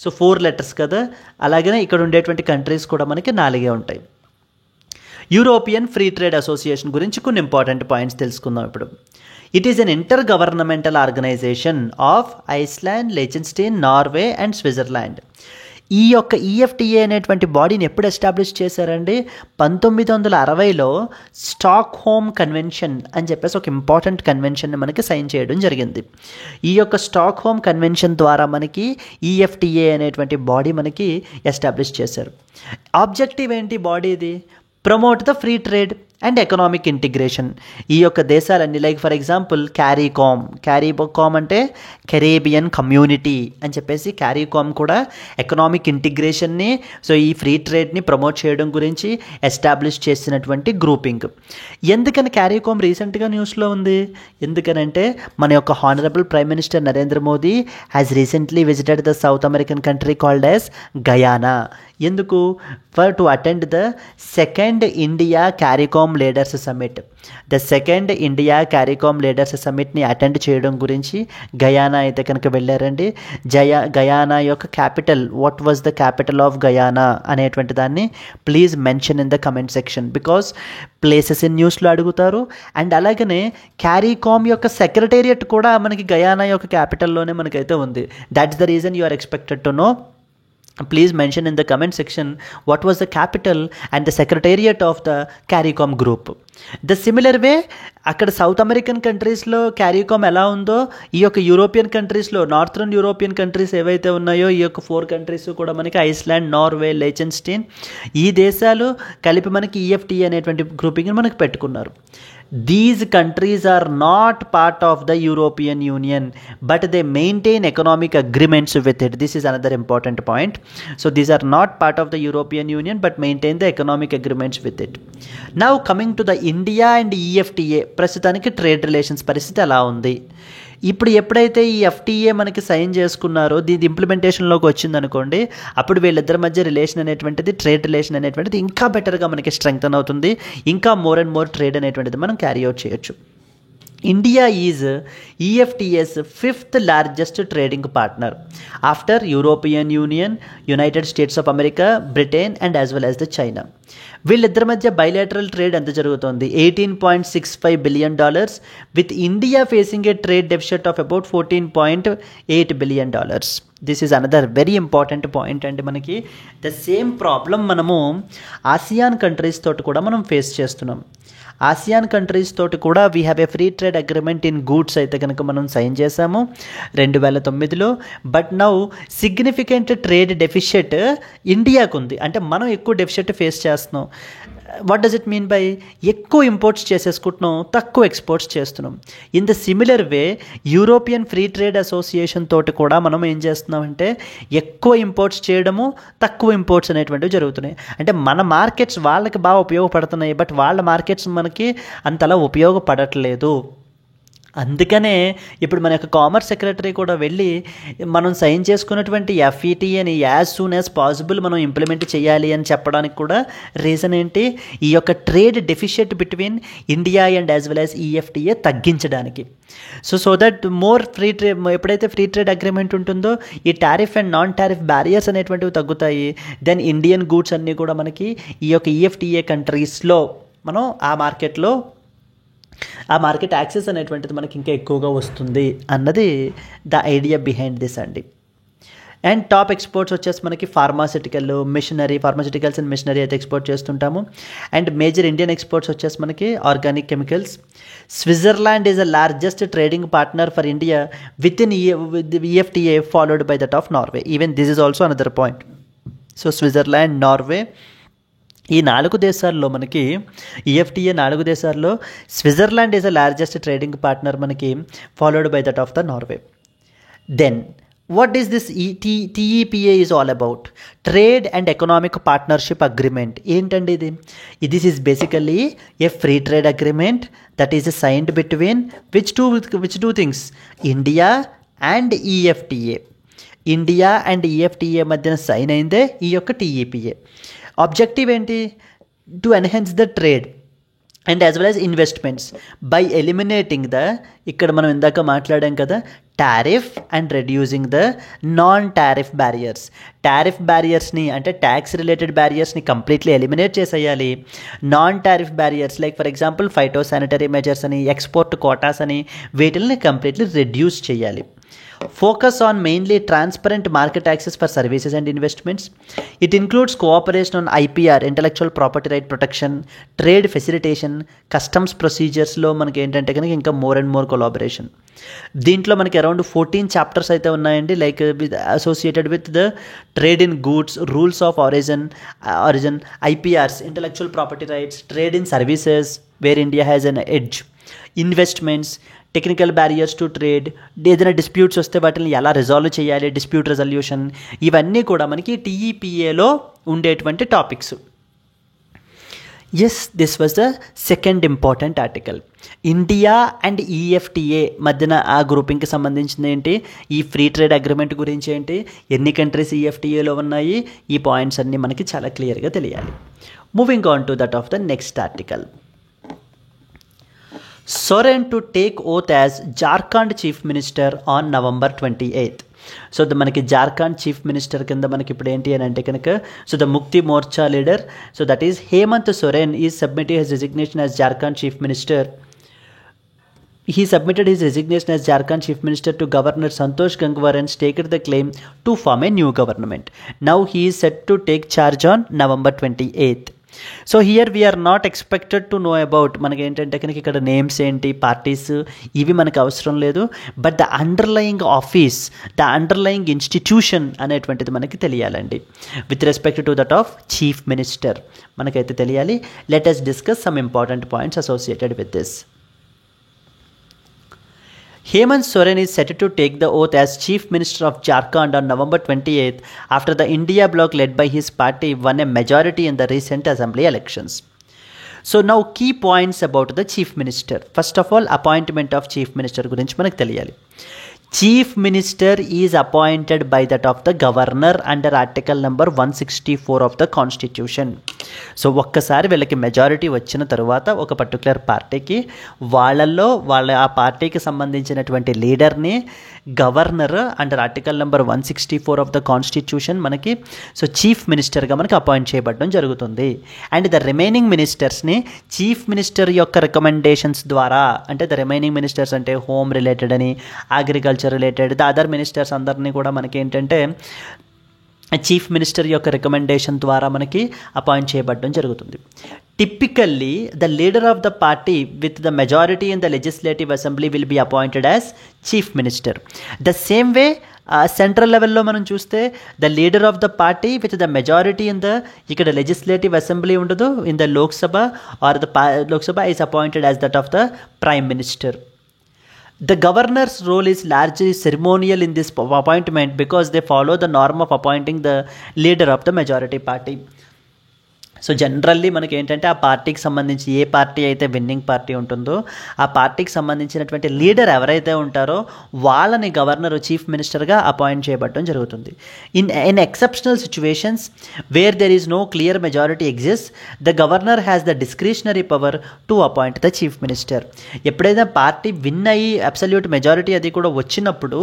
So 4 letters కదా, అలాగనే ఇక్కడ ఉండేటువంటి countries కూడా మనకి 4 ఉంటాయి. యూరోపియన్ ఫ్రీ ట్రేడ్ అసోసియేషన్ గురించి కొన్ని ఇంపార్టెంట్ పాయింట్స్ తెలుసుకుందాం ఇప్పుడు. It is an intergovernmental organization of Iceland, Liechtenstein, Norway and Switzerland. ఈ యొక్క EFTA అనేటువంటి బాడీని ఎప్పుడు ఎస్టాబ్లిష్ చేశారండి? 1960లో స్టాక్ హోమ్ కన్వెన్షన్ అని చెప్పేసి ఒక ఇంపార్టెంట్ కన్వెన్షన్ని మనకి సైన్ చేయడం జరిగింది. ఈ యొక్క స్టాక్ హోమ్ కన్వెన్షన్ ద్వారా మనకి EFTA అనేటువంటి బాడీ మనకి ఎస్టాబ్లిష్ చేశారు. ఆబ్జెక్టివ్ ఏంటి బాడీది? Promote the free trade and economic integration. ఈ యొక్క దేశాలన్నీ లైక్ ఫర్ ఎగ్జాంపుల్ క్యారీకామ్ అంటే కెరేబియన్ కమ్యూనిటీ అని చెప్పేసి క్యారీకామ్ కూడా ఎకనామిక్ ఇంటిగ్రేషన్ని, సో ఈ ఫ్రీ ట్రేడ్ని ప్రమోట్ చేయడం గురించి ఎస్టాబ్లిష్ చేసినటువంటి గ్రూపింగ్. ఎందుకని క్యారీకామ్ రీసెంట్గా న్యూస్లో ఉంది? ఎందుకనంటే మన యొక్క honourable prime minister Narendra Modi has recently visited the south American country called as Guyana. ఎందుకు? To attend the second India CARICOM leaders summit. The second India CARICOM leaders సమ్మిట్ని అటెండ్ చేయడం గురించి గయానా అయితే కనుక వెళ్ళారండి. గయానా యొక్క capital, what was the capital of Guyana అనేటువంటి దాన్ని please mention in the comment section, because places in న్యూస్లో అడుగుతారు. అండ్ అలాగనే క్యారీకామ్ యొక్క సెక్రటేరియట్ కూడా మనకి గయానా యొక్క క్యాపిటల్లోనే మనకైతే ఉంది. That's the reason you are expected to know. Please mention in the comment section what was the capital and the secretariat of the CARICOM group. The similar way అక్కడ south American కంట్రీస్లో క్యారీకామ్ ఎలా ఉందో ఈ యొక్క యూరోపియన్ కంట్రీస్లో, northern European countries ఏవైతే ఉన్నాయో ఈ యొక్క 4 కంట్రీస్ కూడా మనకి ఐస్లాండ్, నార్వే, లెచెన్స్టైన్ ఈ దేశాలు కలిపి మనకి EFTA అనేటువంటి గ్రూపింగ్ని మనకి పెట్టుకున్నారు. These countries are not part of the European Union, but they maintain economic agreements with it. This is another important point. So these are not part of the European Union, but maintain the economic agreements with it. Now coming to the India and EFTA, ప్రస్తుతానికి trade relations పరిస్థితి ఎలా ఉంది? ఇప్పుడు ఎప్పుడైతే ఈ FTA మనకి sign చేసుకున్నారో, దీని ఇంప్లిమెంటేషన్లోకి వచ్చిందనుకోండి, అప్పుడు వీళ్ళిద్దరి మధ్య రిలేషన్ అనేటువంటిది, ట్రేడ్ రిలేషన్ అనేటువంటిది ఇంకా బెటర్గా మనకి స్ట్రెంగ్తన్ అవుతుంది. ఇంకా మోర్ అండ్ మోర్ ట్రేడ్ అనేటువంటిది మనం క్యారీ అవుట్ చేయొచ్చు. India is EFTA's 5th largest trading partner after European Union, United States of America, Britain and as well as the China. వీళ్ళిద్దరి మధ్య బైలాటరల్ ట్రేడ్ ఎంత జరుగుతుంది? $18.65 billion, with India facing a trade deficit of about $14.8 billion. This is another very important point. And మనకి the same problem మనము ASEAN countries తోటి కూడా మనం face చేస్తున్నాం. ఆసియాన్ కంట్రీస్ తోటి కూడా we have a free trade agreement in goods అయితే కనుక మనం సైన్ చేసాము 2009లో. But now significant trade deficit ఇండియాకు ఉంది. అంటే మనం ఎక్కువ డెఫిషిట్ ఫేస్ చేస్తున్నాం. What does it mean by? ఎక్కువ ఇంపోర్ట్స్ చేసేసుకుంటున్నాం, తక్కువ ఎక్స్పోర్ట్స్ చేస్తున్నాం. In the similar way European free trade association తోటి కూడా మనం ఏం చేస్తున్నామంటే ఎక్కువ ఇంపోర్ట్స్ చేయడము, తక్కువ ఇంపోర్ట్స్ అనేటువంటివి జరుగుతున్నాయి. అంటే మన మార్కెట్స్ వాళ్ళకి బాగా ఉపయోగపడుతున్నాయి, బట్ వాళ్ళ మార్కెట్స్ మనకి అంతలా ఉపయోగపడట్లేదు. అందుకనే ఇప్పుడు మన యొక్క కామర్స్ సెక్రటరీ కూడా వెళ్ళి మనం సైన్ చేసుకున్నటువంటి FETAని యాజ్ సూన్ యాజ్ పాసిబుల్ మనం ఇంప్లిమెంట్ చేయాలి అని చెప్పడానికి కూడా రీజన్ ఏంటి? ఈ యొక్క trade deficit between India and as well as EFTA తగ్గించడానికి. So that more free trade, ఎప్పుడైతే ఫ్రీ ట్రేడ్ అగ్రిమెంట్ ఉంటుందో ఈ tariff and non tariff barriers అనేటువంటివి తగ్గుతాయి. దెన్ ఇండియన్ గూడ్స్ అన్నీ కూడా మనకి ఈ యొక్క EFTA కంట్రీస్లో మనం ఆ మార్కెట్ యాక్సెస్ అనేటువంటిది మనకి ఇంకా ఎక్కువగా వస్తుంది అన్నది ద ఐడియా బిహైండ్ దిస్ అండి. అండ్ టాప్ ఎక్స్పోర్ట్స్ వచ్చేసి మనకి ఫార్మాసిటికల్స్ అండ్ మిషనరీ అయితే ఎక్స్పోర్ట్ చేస్తుంటాము. అండ్ మేజర్ ఇండియన్ ఎక్స్పోర్ట్స్ వచ్చేసి మనకి organic chemicals. Switzerland is the largest trading partner for India with in EFTA followed by that of Norway. Even this is also another point. So Switzerland, Norway ఈ 4 దేశాల్లో మనకి EFTA 4 దేశాల్లో Switzerland is the largest trading partner మనకి followed by that of the Norway. Then What is this TEPA is all about? Trade and Economic Partnership Agreement. ఏంటండి ఇది? This is basically a free trade agreement that is signed between which two things? India and EFTA. India and EFTA మధ్యన sign అయిందే ఈ యొక్క TEPA. Objective ఏంటి? To enhance the trade and as well as investments by eliminating the, ఇక్కడ మనం ఇందాక మాట్లాడాం కదా, tariff and reducing the non tariff barriers. Tariff బ్యారియర్స్ని అంటే ట్యాక్స్ రిలేటెడ్ బ్యారియర్స్ని కంప్లీట్లీ ఎలిమినేట్ చేసేయాలి. Non tariff barriers like for example phyto sanitary measures అని, ఎక్స్పోర్ట్ కోటాస్ అని, వీటిని కంప్లీట్లీ రెడ్యూస్ చేయాలి. Focus on mainly transparent market access for services and investments. It includes cooperation on IPR, intellectual property right protection, trade facilitation, customs procedures లో మనకి ఏంటంటే కనుక ఇంకా more and more collaboration. దీంట్లో మనకి అరౌండ్ 14 చాప్టర్స్ అయితే ఉన్నాయండి, like associated with the trade in goods, rules of origin, IPRs, intellectual property rights, trade in services where India has an edge, investments, technical barriers to trade, ఏదైనా disputes వస్తే వాటిని ఎలా resolve చేయాలి, dispute resolution, ఇవన్నీ కూడా మనకి టీఈపీఏలో ఉండేటువంటి topics. Yes, this was the second important article. India and EFTA మధ్యన ఆ గ్రూపింగ్కి సంబంధించింది ఏంటి, ఈ ఫ్రీ ట్రేడ్ అగ్రిమెంట్ గురించి ఏంటి, ఎన్ని కంట్రీస్ ఈఎఫ్టీఏలో ఉన్నాయి, ఈ పాయింట్స్ అన్నీ మనకి చాలా క్లియర్గా తెలియాలి. Moving on to that of the next article. Soren to take oath as Jharkhand Chief Minister on November 28th. So మనకి జార్ఖండ్ చీఫ్ మినిస్టర్ కింద మనకి ఇప్పుడు ఏంటి అని అంటే కనుక, so the Mukti Morcha leader, so that is Hemant Soren is submitting his resignation as Jharkhand chief minister. He submitted his resignation as Jharkhand Chief Minister to Governor Santosh Gangwar and staked the claim to form a new government. Now he is set to take charge on November 28th. So here we're not expected to know about, మనకి ఏంటంటే కనుక ఇక్కడ names ఏంటి, parties, ఇవి మనకు అవసరం లేదు. But the underlying office, the underlying institution అనేటువంటిది మనకి తెలియాలండి. With respect to that of chief minister మనకైతే తెలియాలి. Let us discuss some important points associated with this. Hemant Soren is set to take the oath as Chief Minister of Jharkhand on November 28th after the India bloc led by his party won a majority in the recent assembly elections. So now key points about the Chief Minister. First of all, appointment of Chief Minister గురించి మనకు తెలియాలి. Chief Minister is appointed by that of the Governor under Article number 164 of the Constitution. So ఒక్కసారి వీళ్ళకి majority వచ్చిన తర్వాత ఒక particular పార్టీకి వాళ్ళల్లో ఆ పార్టీకి సంబంధించినటువంటి లీడర్ని governor under article number 164 of the constitution మనకి సో చీఫ్ మినిస్టర్గా మనకి అపాయింట్ చేయబడడం జరుగుతుంది. అండ్ ద రిమైనింగ్ మినిస్టర్స్ని చీఫ్ మినిస్టర్ యొక్క రికమెండేషన్స్ ద్వారా, అంటే ద రిమైనింగ్ మినిస్టర్స్ అంటే హోమ్ రిలేటెడ్ అని, agriculture related, the other ministers అందరినీ కూడా మనకి ఏంటంటే చీఫ్ మినిస్టర్ యొక్క రికమెండేషన్ ద్వారా మనకి అపాయింట్ చేయబడడం జరుగుతుంది. Typically the leader of the party with the majority in the legislative assembly will be appointed as chief minister. The same way central లెవెల్లో మనం చూస్తే the leader of the party with the majority in the, ఇక్కడ legislative assembly ఉండదు, in the Lok Sabha or the Lok Sabha is appointed as that of the prime minister. The governor's role is largely ceremonial in this appointment because they follow the norm of appointing the leader of the majority party. So generally మనకి ఏంటంటే ఆ పార్టీకి సంబంధించి ఏ పార్టీ అయితే winning party ఉంటుందో ఆ పార్టీకి సంబంధించినటువంటి లీడర్ ఎవరైతే ఉంటారో వాళ్ళని గవర్నర్ చీఫ్ మినిస్టర్గా అపాయింట్ చేయబడడం జరుగుతుంది. In exceptional situations where there is no clear majority exist, the governor has the discretionary power to appoint the chief minister. ఎప్పుడైతే పార్టీ విన్ అయ్యి అబ్సల్యూట్ మెజారిటీ అది కూడా వచ్చినప్పుడు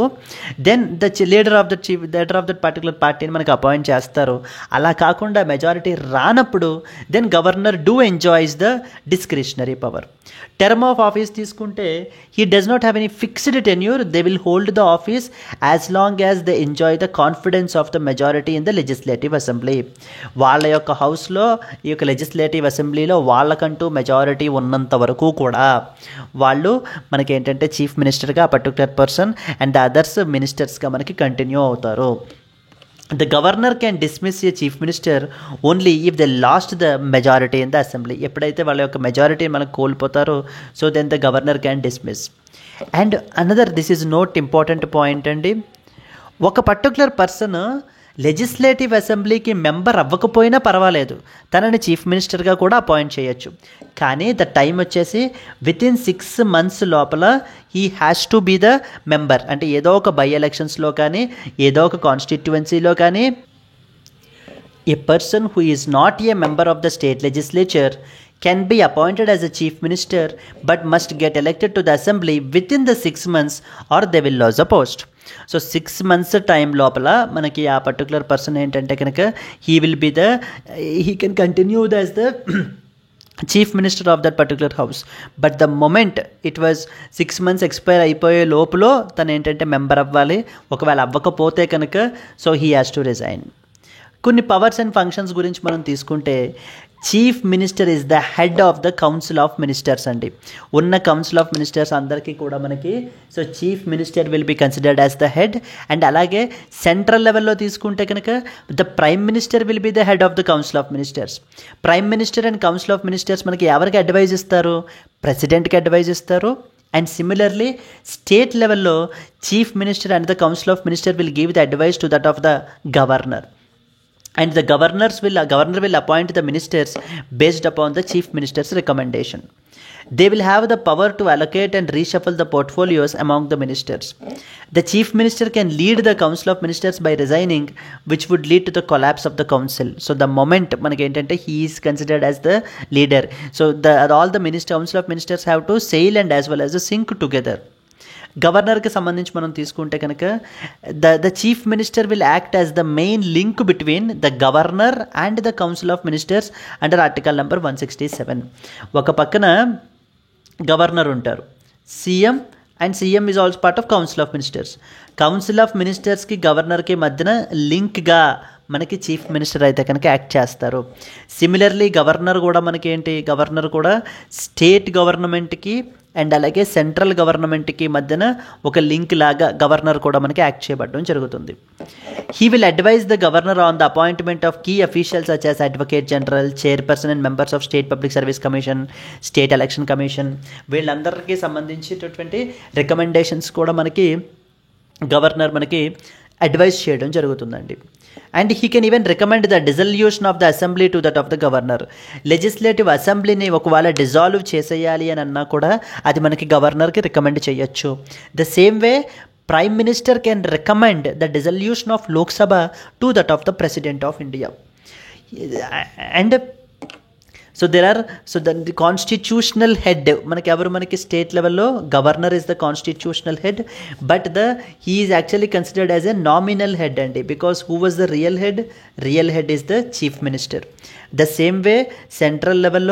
then the leader of that particular పార్టీని మనకు appoint చేస్తారు. అలా కాకుండా మెజారిటీ రానప్పుడు then governor do enjoys the discretionary power. Term of office తీసుకుంటే he does not have any fixed tenure, they will hold the office as long as they enjoy the confidence of the majority in the legislative assembly. వాళ్ళ యొక్క హౌస్లో ఈ యొక్క legislative అసెంబ్లీలో వాళ్ళకంటూ majority ఉన్నంత వరకు కూడా వాళ్ళు మనకి ఏంటంటే చీఫ్ మినిస్టర్గా particular person and the others మినిస్టర్స్గా మనకి కంటిన్యూ అవుతారు. The governor can dismiss a chief minister only if they lost the majority in the assembly. ఎప్పుడైతే వాళ్ళ యొక్క మెజారిటీ మనకు కోల్పోతారో so then the governor can dismiss. And another this is note important point అండి, ఒక particular person legislative అసెంబ్లీకి member అవ్వకపోయినా పర్వాలేదు, తనని చీఫ్ మినిస్టర్గా కూడా అపాయింట్ చేయొచ్చు. కానీ ద టైం వచ్చేసి వితిన్ 6 months లోపల he has to be the member. అంటే ఏదో ఒక బై ఎలక్షన్స్లో కానీ ఏదో ఒక కాన్స్టిట్యువెన్సీలో కానీ a person who is not a member of the state legislature can be appointed as a chief minister but must get elected to the assembly within the 6 months or they will lose a post. So 6 months time లోపల మనకి ఆ particular person ఏంటంటే కనుక he can continue as the chief minister of that particular house. But the moment it was 6 months expire అయిపోయే లోపల తను ఏంటంటే member అవ్వాలి. ఒకవేళ అవ్వకపోతే కనుక so he has to resign. కొన్ని పవర్స్ అండ్ ఫంక్షన్స్ గురించి మనం తీసుకుంటే chief minister is the head of the council of ministers అండి. ఉన్న కౌన్సిల్ ఆఫ్ మినిస్టర్స్ అందరికీ కూడా మనకి so chief minister will be considered as the head. And అలాగే సెంట్రల్ లెవెల్లో తీసుకుంటే కనుక the prime minister will be the head of the council of ministers. Prime minister and council of ministers మనకి ఎవరికి advise ఇస్తారు? ప్రెసిడెంట్కి అడ్వైజ్ ఇస్తారు. And similarly state లెవెల్లో chief minister and the council of minister will give the advise to that of the governor. And the governor will appoint the ministers based upon the chief minister's recommendation. They will have the power to allocate and reshuffle the portfolios among the ministers. The chief minister can lead the council of ministers by resigning, which would lead to the collapse of the council. So the moment manaki entante he is considered as the leader. So all the council of ministers have to sail and as well as sink together. గవర్నర్కి సంబంధించి మనం తీసుకుంటే కనుక the chief minister will act as the main link between the governor and the council of ministers under article number 167. ఒక పక్కన governor ఉంటారు, CM, and CM is also part of council of ministers. Council of మినిస్టర్స్కి గవర్నర్కి మధ్యన లింక్గా మనకి chief minister అయితే కనుక act చేస్తారు. సిమిలర్లీ గవర్నర్ కూడా స్టేట్ గవర్నమెంట్కి అండ్ అలాగే సెంట్రల్ గవర్నమెంట్కి మధ్యన ఒక లింక్ లాగా గవర్నర్ కూడా మనకి యాక్ట్ చేయబడడం జరుగుతుంది. He will advise the governor on the appointment of key officials such as advocate general, chairperson and members of state public service commission, state election commission. వీళ్ళందరికీ సంబంధించినటువంటి రికమెండేషన్స్ కూడా మనకి గవర్నర్ మనకి అడ్వైజ్ చేయడం జరుగుతుందండి. And he can even recommend the dissolution of the assembly to that of the governor. Legislative అసెంబ్లీని ఒకవేళ dissolve చేసేయాలి అని అన్నా కూడా అది మనకి గవర్నర్కి రికమెండ్ చేయొచ్చు. The same way prime minister can recommend the dissolution of Lok Sabha to that of the president of India. And so the constitutional head మనకి స్టేట్ లెవెల్లో governor is the constitutional head, but he is actually considered as a nominal head అండి. because who was the real head is the chief minister. The same way central level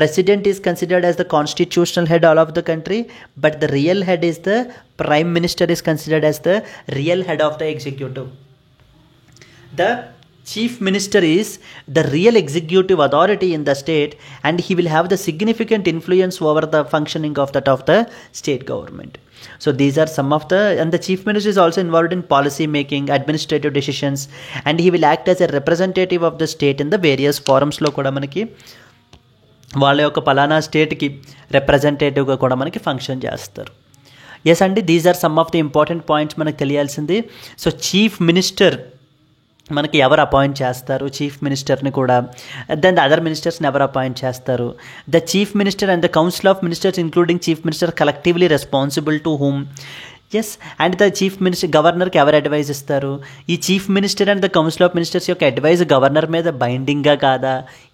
president is considered as the constitutional head all of the country, but the real head is the prime minister is considered as the real head of the executive. The chief minister is the real executive authority in the state, and he will have the significant influence over the functioning of the state government. So these are some of and the chief minister is also involved in policy making, administrative decisions, and he will act as a representative of the state in the various forums lo kuda manaki వాళ్ళ యొక్క పలానా స్టేట్కి రిప్రజెంటేటివ్గా కూడా మనకి function చేస్తారు. Yes అండి, these are some of the important points మనకు తెలియాల్సింది. సో చీఫ్ మినిస్టర్ మనకి ఎవరు అపాయింట్ చేస్తారు, చీఫ్ మినిస్టర్ని కూడా, దెన్ ద అదర్ మినిస్టర్స్ని ఎవరు అపాయింట్ చేస్తారు, the chief minister and the council of ministers including chief minister collectively responsible to whom. Yes, and the chief minister గవర్నర్కి ఎవరు అడ్వైజ్ ఇస్తారు, ఈ chief minister and the council of ministers యొక్క advise governor మీద బైండింగ్గా కాదా,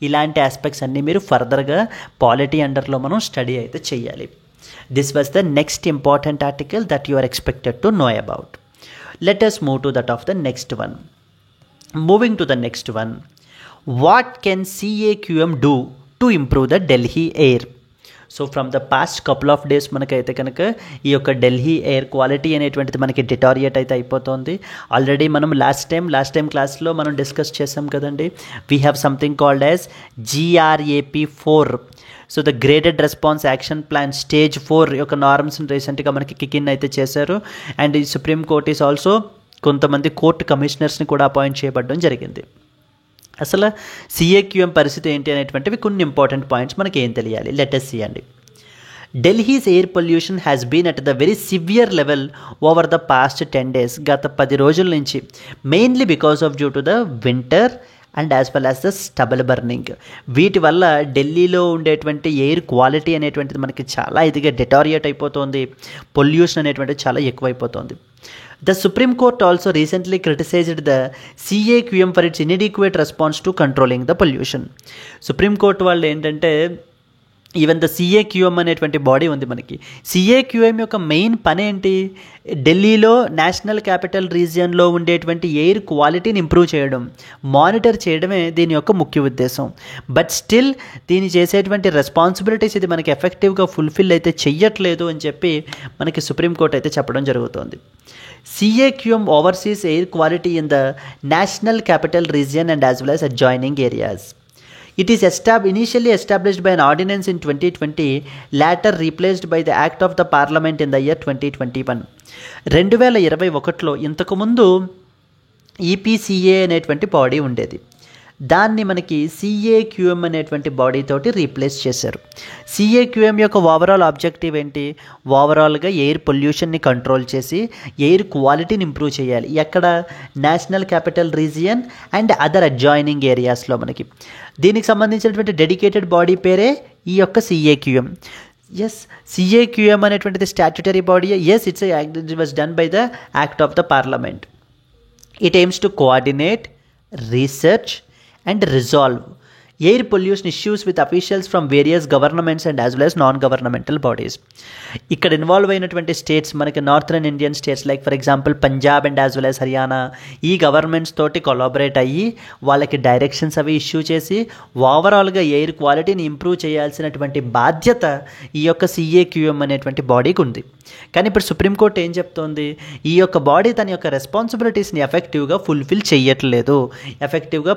ఇలాంటి ఆస్పెక్ట్స్ అన్నీ మీరు ఫర్దర్గా పాలిటీ అండర్లో మనం స్టడీ అయితే చేయాలి. This was the next important article that you are expected to know about. Let us move to that of the next one. Moving to the next one, what can CAQM do to improve the Delhi air? So from the past couple of days మనకైతే కనుక ఈ యొక్క Delhi air quality అనేటువంటిది మనకి డిటారియేట్ అయితే అయిపోతుంది. Already మనం last time క్లాస్లో మనం డిస్కస్ చేసాం కదండి. We have something called as GRAP-4. So the graded response action plan stage 4 యొక్క నార్మ్స్ని రీసెంట్గా మనకి కిక్ ఇన్ అయితే చేశారు. అండ్ ఈ సుప్రీం కోర్ట్ ఈస్ ఆల్సో కొంతమంది కోర్టు కమిషనర్స్ని కూడా అపాయింట్ చేయబడడం జరిగింది. అసలు CAQM పరిస్థితి ఏంటి అనేటువంటివి కొన్ని ఇంపార్టెంట్ పాయింట్స్ మనకి ఏం తెలియాలి. లెట్ us see అండి. Delhi's air pollution has been at the very severe level over the past 10 days. గత 10 రోజుల నుంచి mainly because of due to the winter and as well as the stubble burning. వీటి వల్ల ఢిల్లీలో ఉండేటువంటి air quality అనేటువంటిది మనకి చాలా ఇదిగా డెటారియేట్ అయిపోతుంది. పొల్యూషన్ అనేటువంటిది చాలా ఎక్కువైపోతుంది. The Supreme Court also recently criticized the CAQM for its inadequate response to controlling the pollution. Supreme court వాళ్ళు ఏంటంటే ఈవెన్ ద CAQM అనేటువంటి బాడీ ఉంది మనకి. CAQM యొక్క మెయిన్ పని ఏంటి? ఢిల్లీలో నేషనల్ క్యాపిటల్ రీజియన్లో ఉండేటువంటి ఎయిర్ క్వాలిటీని ఇంప్రూవ్ చేయడం, మానిటర్ చేయడమే దీని యొక్క ముఖ్య ఉద్దేశం. బట్ స్టిల్ దీన్ని చేసేటువంటి రెస్పాన్సిబిలిటీస్ ఇది మనకి ఎఫెక్టివ్గా ఫుల్ఫిల్ అయితే చెయ్యట్లేదు అని చెప్పి మనకి సుప్రీంకోర్టు అయితే చెప్పడం జరుగుతుంది. CAQM oversees air quality in the national capital region and as well as adjoining areas. It is initially established by an ordinance in 2020, later replaced by the Act of the Parliament in the year 2021. 2021లో ఇంతకుముందు EPCA అనేటువంటి body ఉండేది. దాన్ని మనకి CAQM అనేటువంటి body తోటి replace చేశారు. CAQM యొక్క overall objective ఏంటి? ఓవరాల్గా ఎయిర్ పొల్యూషన్ని కంట్రోల్ చేసి ఎయిర్ క్వాలిటీని ఇంప్రూవ్ చేయాలి. ఎక్కడ? National capital region and other adjoining ఏరియాస్లో మనకి. దీనికి సంబంధించినటువంటి డెడికేటెడ్ బాడీ పేరే ఈ యొక్క CAQM. ఎస్, CAQM అనేటువంటిది statutory body. Yes, it was done by the act of the parliament. It aims to coordinate, research and resolve air pollution issues with officials from various governments and as well as non-governmental bodies. ఇక్కడ involve అయినటువంటి states మనకి northern Indian states like for example Punjab and as well as Haryana, ఈ governments తోటి collaborate అయ్యి వాళ్ళకి directions అవి issue చేసి ఓవరాల్గా ఎయిర్ క్వాలిటీని ఇంప్రూవ్ చేయాల్సినటువంటి బాధ్యత ఈ యొక్క CAQM అనేటువంటి బాడీకి ఉంది. కానీ ఇప్పుడు సుప్రీంకోర్టు ఏం చెప్తోంది? ఈ యొక్క బాడీ తన యొక్క రెస్పాన్సిబిలిటీస్ని ఎఫెక్టివ్గా ఫుల్ఫిల్ చేయట్లేదు. ఎఫెక్టివ్గా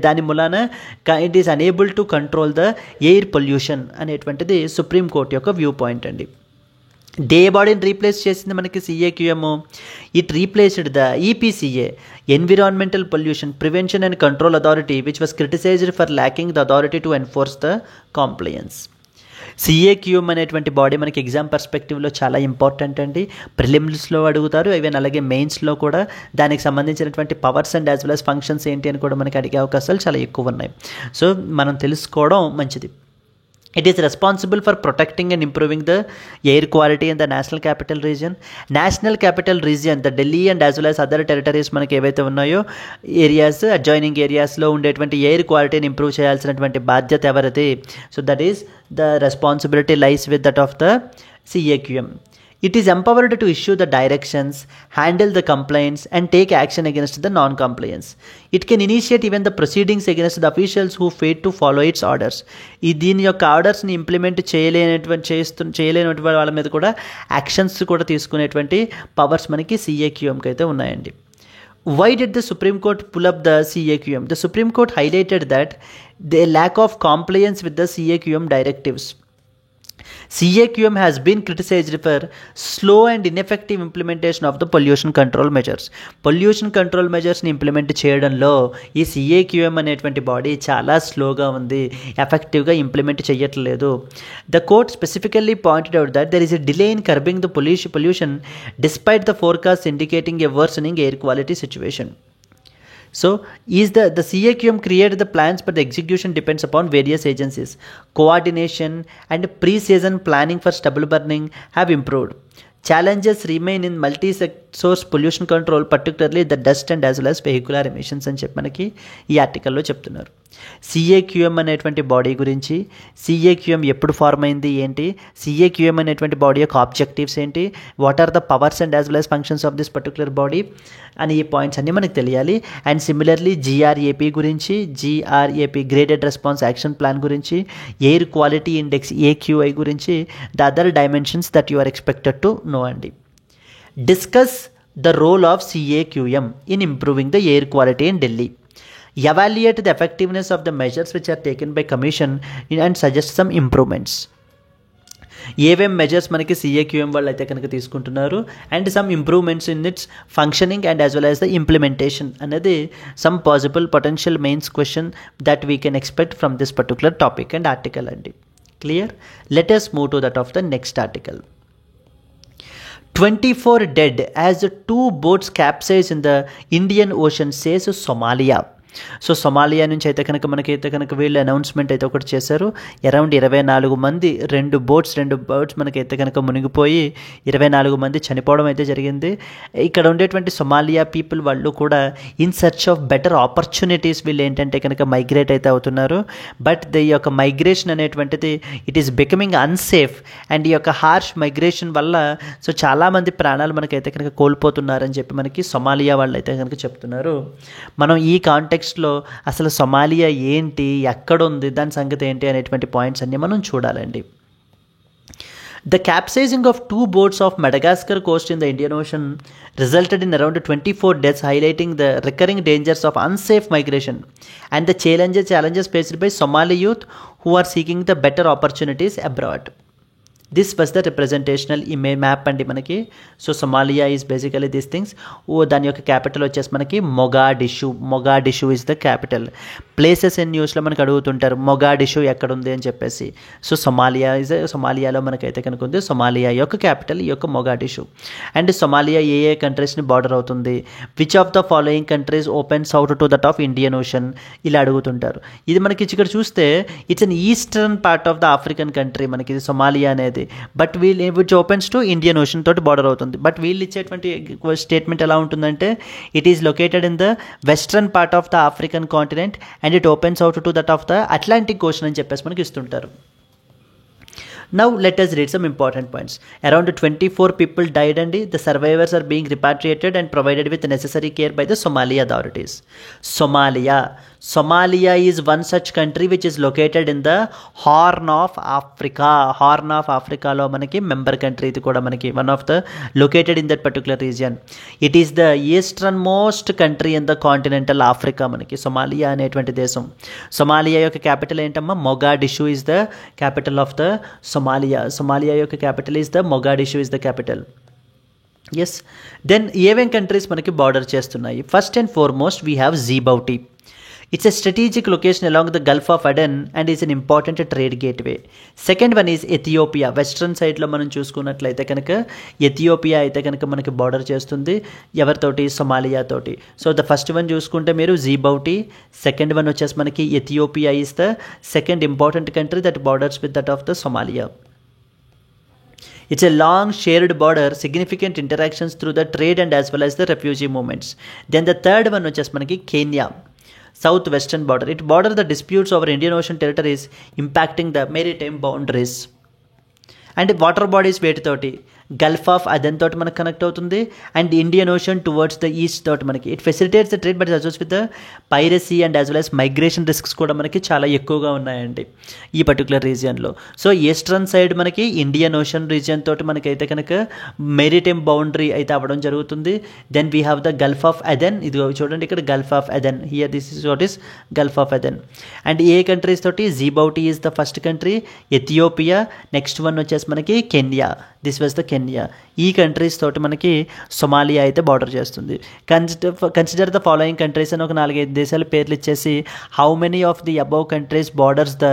దాని మూలాన it is unable to control the air pollution అనేటువంటిది సుప్రీంకోర్టు యొక్క వ్యూ పాయింట్ అండి. డే బాడీని రీప్లేస్ చేసింది మనకి CAQM. It replaced the EPCA, environmental pollution prevention and control authority, which was criticised for lacking the authority to enforce the compliance. CAQM అనేటువంటి body మనకి exam పర్స్పెక్టివ్లో చాలా important అండి. ప్రిలిమ్స్లో అడుగుతారు, ఈవెన్ అలాగే మెయిన్స్లో కూడా దానికి సంబంధించినటువంటి powers and as well as functions ఏంటి అని కూడా మనకి అడిగే అవకాశాలు చాలా ఎక్కువ ఉన్నాయి. సో మనం తెలుసుకోవడం మంచిది. It is responsible for protecting and improving the air quality in the National Capital Region. National Capital Region, the Delhi and as well as other territories మనకి ఏవైతే ఉన్నాయో ఏరియాస్, అడ్జాయినింగ్ ఏరియాస్లో ఉండేటువంటి ఎయిర్ క్వాలిటీని ఇంప్రూవ్ చేయాల్సినటువంటి బాధ్యత ఎవరిది? So that is the responsibility lies with that of the CAQM. It is empowered to issue the directions, handle the complaints and take action against the non-compliance. It can initiate even the proceedings against the officials who fail to follow its orders. దీని యొక్క ఆర్డర్స్ని implement చేయలేనటువంటి వాళ్ళ మీద కూడా actions కూడా తీసుకునేటువంటి powers మనకి CAQMకి అయితే ఉన్నాయండి. Why did the Supreme Court pull up the CAQM? The Supreme Court highlighted that the lack of compliance with the CAQM directives. CAQM has been criticized for slow and ineffective implementation of the pollution control measures. Pollution control measuresని implement చేయడంలో ఈ CAQM అనేటువంటి body చాలా స్లోగా ఉంది, ఎఫెక్టివ్గా implement చేయట్లేదు. The court specifically pointed out that there is a delay in curbing the pollution despite the forecasts indicating a worsening air quality situation. So, the CAQM created the plans, but the execution depends upon various agencies. Coordination and pre-season planning for stubble burning have improved. Challenges remain in multi-source pollution control, particularly the dust and as well as vehicular emissions అని చెప్పి మనకి ఈ ఆర్టికల్లో చెప్తున్నారు. CAQM అనేటువంటి body గురించి, CAQM ఎప్పుడు form అయింది ఏంటి, CAQM అనేటువంటి బాడీ యొక్క ఆబ్జెక్టివ్స్ ఏంటి, what are the powers and as well as functions of this particular body అని ఈ పాయింట్స్ అన్నీ మనకు తెలియాలి. అండ్ సిమిలర్లీ GRAP గురించి, GRAP graded response action plan గురించి, ఎయిర్ క్వాలిటీ ఇండెక్స్ AQI గురించి, the other dimensions that you are expected to know అండి. Discuss the role of CAQM in improving the air quality in Delhi. Evaluate the effectiveness of the measures which are taken by Commission and suggest some improvements. ఏవేం measures మనకి CAQM వాళ్ళు అయితే కనుక తీసుకుంటున్నారు and some improvements in its functioning and as well as the implementation అనేది some possible potential mains question that we can expect from this particular topic and article అండి. Clear? Let us move to that of the next article. 24 dead as 2 boats capsized in the Indian Ocean, says Somalia. So Somalia నుంచి అయితే కనుక మనకైతే కనుక వీళ్ళు announcement అయితే ఒకటి చేశారు. అరౌండ్ 24 మంది, రెండు బోట్స్ మనకైతే కనుక మునిగిపోయి 24 మంది చనిపోవడం అయితే జరిగింది. ఇక్కడ ఉండేటువంటి సొమాలియా పీపుల్ వాళ్ళు కూడా in search of better opportunities వీళ్ళు ఏంటంటే కనుక మైగ్రేట్ అయితే అవుతున్నారు. బట్ ఈ యొక్క మైగ్రేషన్ అనేటువంటిది it is becoming unsafe. And ఈ యొక్క హార్ష్ మైగ్రేషన్ వల్ల సో చాలామంది ప్రాణాలు మనకైతే కనుక కోల్పోతున్నారని చెప్పి మనకి సొమాలియా వాళ్ళు అయితే కనుక చెప్తున్నారు. మనం ఈ కాంటెక్స్ట్లో అసలు సొమాలియా ఏంటి, ఎక్కడుంది, దాని సంగతి ఏంటి అనేటువంటి పాయింట్స్ అన్నీ మనం చూడాలండి. The capsizing of 2 boats off Madagascar coast in the Indian Ocean resulted in around 24 deaths, highlighting the recurring dangers of unsafe migration and the challenges faced by Somali youth who are seeking the better opportunities abroad. This was the representational image map అండి మనకి. So Somalia is basically these things. దాని యొక్క capital వచ్చేసి మనకి Mogadishu is the capital. Places in న్యూస్లో మనకు అడుగుతుంటారు మొగాడిషు ఎక్కడుంది అని చెప్పేసి. సో సొమాలియాలో మనకైతే కనుక ఉంది. సొమాలియా యొక్క క్యాపిటల్ ఈ యొక్క మొగాడిషు. అండ్ సొమాలియా ఏ కంట్రీస్ని బార్డర్ అవుతుంది, which of the following countries opens out to that of Indian ocean, ఇలా అడుగుతుంటారు. ఇది మనకి ఇక్కడ చూస్తే it's an eastern part of the African country మనకి ఇది సొమాలియా అనేది. But which opens to Indian ocean తోటి బార్డర్ అవుతుంది. బట్ వీళ్ళు ఇచ్చేటువంటి స్టేట్మెంట్ ఎలా ఉంటుందంటే it is located in the western part of the African continent and it opens out to that of the Atlantic ocean అని చెప్పేసి మనకి ఇస్తుంటారు. Now let us read some important points. Around 24 people died and the survivors are being repatriated and provided with necessary care by the Somali authorities. Somalia is one such country which is located in the Horn of Africa. Horn of Africa lo manaki member country ఇది కూడా మనకి one of the located in that particular region. It is the easternmost country in the continental Africa మనకి సొమాలియా అనేటువంటి దేశం. సొమాలియా యొక్క capital ఏంటమ్మా మొగాడిషు is the capital of the Somalia యొక్క capital is the మొగాడిషు is the capital. Yes. Then ఏమేం countries మనకి border చేస్తున్నాయి? First and foremost we have Djibouti. It's a strategic location along the Gulf of Aden and is an important trade gateway. Second one is Ethiopia. Western side లో మనం చూసుకున్నట్లయితే కనుక Ethiopia అయితే కనుక మనకి బార్డర్ చేస్తుంది ఎవరితోటి, సొమాలియా తోటి. సో ద ఫస్ట్ వన్ చూసుకుంటే మీరు Djibouti, సెకండ్ వన్ వచ్చేసి మనకి Ethiopia is the second important country that borders with that of the Somalia. It's a long shared border, significant interactions through the trade and as well as the refugee movements. Then the third one వచ్చేసి మనకి Kenya. Southwestern border. It borders the disputes over Indian Ocean territories impacting the maritime boundaries. And water bodies వేటితోటి gulf of Aden తోటి మనకు connect అవుతుంది and Indian Ocean towards the east తోటి మనకి it facilitates the trade but also with the piracy and as well as migration risks కూడా మనకి చాలా ఎక్కువగా ఉన్నాయండి ఈ పర్టికులర్ రీజియన్లో. సో ఈస్టర్న్ సైడ్ మనకి ఇండియన్ ఓషన్ రీజియన్ తోటి మనకైతే కనుక మెరిటైమ్ బౌండరీ అయితే అవ్వడం జరుగుతుంది. Then we have the gulf of Aden. ఇది చూడండి ఇక్కడ gulf of అదెన్, here this is what is gulf of Aden. And ఏ కంట్రీస్ తోటి Djibouti is the first country, Ethiopia, next one వచ్చేసి మనకి Kenya. This was the Kenya. ఈ countries తోటి మనకి సొమాలియా అయితే బార్డర్ చేస్తుంది. కన్సిడర్ ద ఫాలోయింగ్ కంట్రీస్ అని ఒక 4-5 దేశాల పేర్లు ఇచ్చేసి how many of the above countries borders the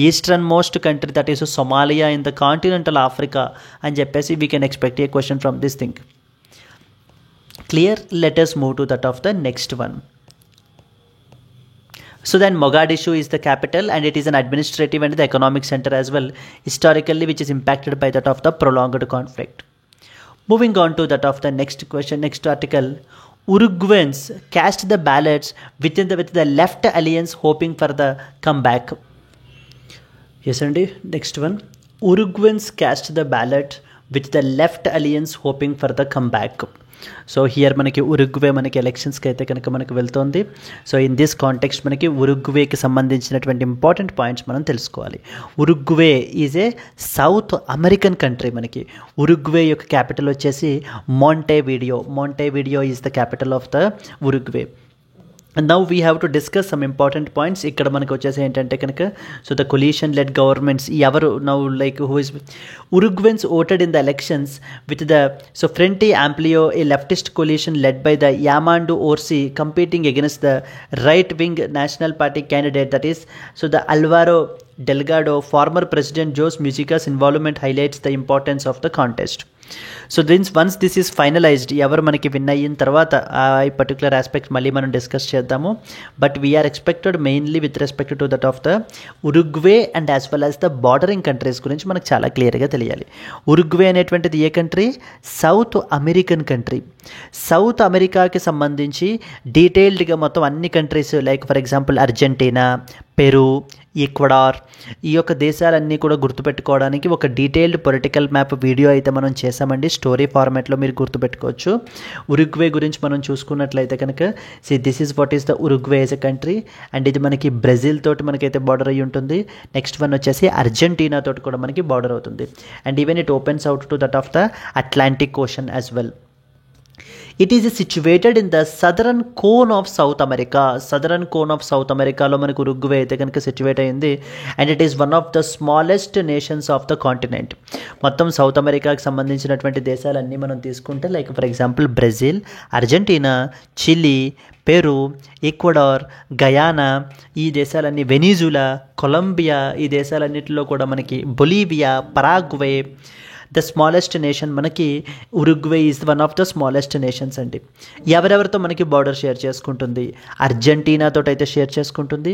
eastern most country that is Somalia in the continental Africa అని చెప్పేసి we can expect A question from this thing. Clear? Let us move to that of the next one. So then Mogadishu is the capital and it is an administrative and the economic center as well historically, which is impacted by that of the prolonged conflict. Moving on to that of the next question, next article. Uruguayans cast the ballots with the left alliance hoping for the comeback. Yes Andy, next one. Uruguayans cast the ballot with the left alliance hoping for the comeback. So here మనకి ఉరుగ్వే మనకి ఎలక్షన్స్కి అయితే కనుక మనకు వెళ్తుంది. So in this context మనకి ఉరుగ్వేకి సంబంధించినటువంటి important points మనం తెలుసుకోవాలి. Uruguay is a South American country. మనకి ఉరుగ్వే యొక్క క్యాపిటల్ వచ్చేసి Montevideo is the capital of the Uruguay. Now we have to discuss some important points. ఇక్కడ మనకు వచ్చేసి ఏంటంటే కనుక so the coalition led governments ఎవరు now like who is Uruguayans voted in the elections with the so Frente Amplio a leftist coalition led by the Yamandu Orsi competing against the right wing national party candidate that is so the అల్వారో Delgado. Former President Jose Mujica's involvement highlights the importance of the contest. So once this is finalized, ఎవరు మనకి win అయిన తర్వాత ఈ particular aspect మళ్ళీ మనం discuss చేద్దాము. But we are expected mainly with respect to that of the Uruguay and as well as the bordering countries గురించి మనకు చాలా క్లియర్గా తెలియాలి. ఉరుగ్వే అనేటువంటిది ఏ కంట్రీ? South American country. సౌత్ అమెరికాకి సంబంధించి డీటెయిల్డ్గా మొత్తం అన్ని countries like for example Argentina, Peru, Ecuador, ఈ యొక్క దేశాలన్నీ కూడా గుర్తుపెట్టుకోవడానికి ఒక డీటెయిల్డ్ పొలిటికల్ మ్యాప్ వీడియో అయితే మనం చేసామండి. స్టోరీ ఫార్మాట్లో మీరు గుర్తుపెట్టుకోవచ్చు. ఉరుగ్వే గురించి మనం చూసుకున్నట్లయితే కనుక this is what is the Uruguay as a country and ఇది మనకి బ్రెజిల్ తోటి మనకైతే బార్డర్ అయ్యి ఉంటుంది. నెక్స్ట్ వన్ వచ్చేసి అర్జెంటీనా తోటి కూడా మనకి బార్డర్ అవుతుంది. And even it opens out to that of the Atlantic ocean as well. It is situated in the southern cone of South America. Southern cone of South America లో మనకు ఉరుగ్వే అయితే కనుక situate అయింది and it is one of the smallest nations of the continent. మొత్తం south అమెరికాకి సంబంధించినటువంటి దేశాలన్నీ మనం తీసుకుంటే like for example Brazil, Argentina, Chile, Peru, Ecuador, Guyana, ఈ దేశాలన్నీ, వెనిజులా, కొలంబియా, ఈ దేశాలన్నింటిలో కూడా మనకి Bolivia, Paraguay, the smallest nation మనకి Uruguay is one of the smallest nations అండి. ఎవరెవరితో మనకి బార్డర్ షేర్ చేసుకుంటుంది? అర్జెంటీనాతో అయితే షేర్ చేసుకుంటుంది.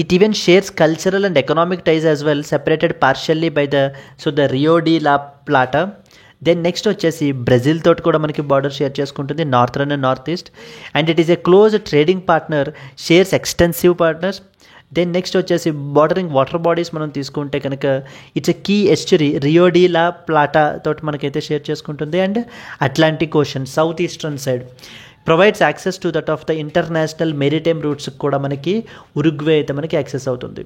It even shares cultural and economic ties as well, separated partially by the Rio de la Plata. Then next వచ్చేసి Brazil తోటి కూడా మనకి బార్డర్ షేర్ చేసుకుంటుంది, northern and north east. And it is a close trading partner, shares extensive partners. Then next వచ్చేసి bordering water bodies మనం తీసుకుంటే కనుక it's a key estuary, Rio de la Plata తోటి మనకైతే షేర్ చేసుకుంటుంది. And Atlantic Ocean south eastern side provides access to that of the international maritime రూట్స్కి కూడా మనకి ఉరుగ్వే అయితే మనకి యాక్సెస్ అవుతుంది.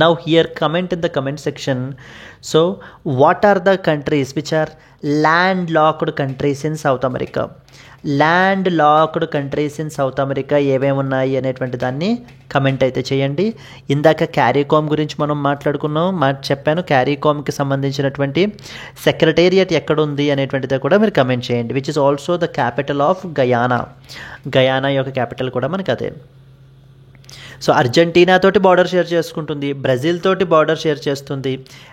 Now here comment in the comment section. So what are the countries which are landlocked countries in South America? Land countries in south America ఏమేమి ఉన్నాయి అనేటువంటి దాన్ని కమెంట్ అయితే చేయండి. ఇందాక క్యారీకామ్ గురించి మనం చెప్పాను. క్యారీకామ్కి సంబంధించినటువంటి సెక్రటేరియట్ ఎక్కడుంది అనేటువంటిది కూడా మీరు కమెంట్ చేయండి. Which is also the capital of Guyana. Guyana యొక్క క్యాపిటల్ కూడా మనకి అదే. సో అర్జెంటీనా తోటి బార్డర్ షేర్ చేసుకుంటుంది, బ్రెజిల్ తోటి బార్డర్ షేర్ చేస్తుంది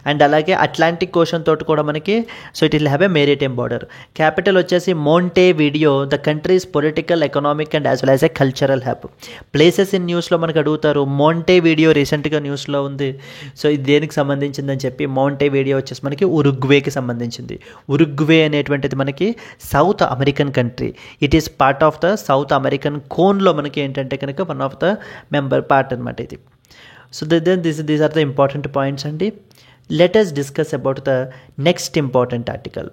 అండ్ అలాగే అట్లాంటిక్ ఓషన్ తోటి కూడా మనకి so it will have a maritime border. Capital వచ్చేసి Montevideo. The countries political, economic and as well as a cultural hub. Places in న్యూస్లో మనకు అడుగుతారు. మోంటేవిడియో రీసెంట్గా న్యూస్లో ఉంది. సో ఇది దేనికి సంబంధించిందని చెప్పి మోంటేవిడియో వచ్చేసి మనకి ఉరుగ్వేకి సంబంధించింది. ఉరుగ్వే అనేటువంటిది మనకి south American country. It is part of the south American కోన్లో మనకి ఏంటంటే కనుక one of the member part అనమాట ఇది. So then these are the important points అండి. Let us discuss about the next important article.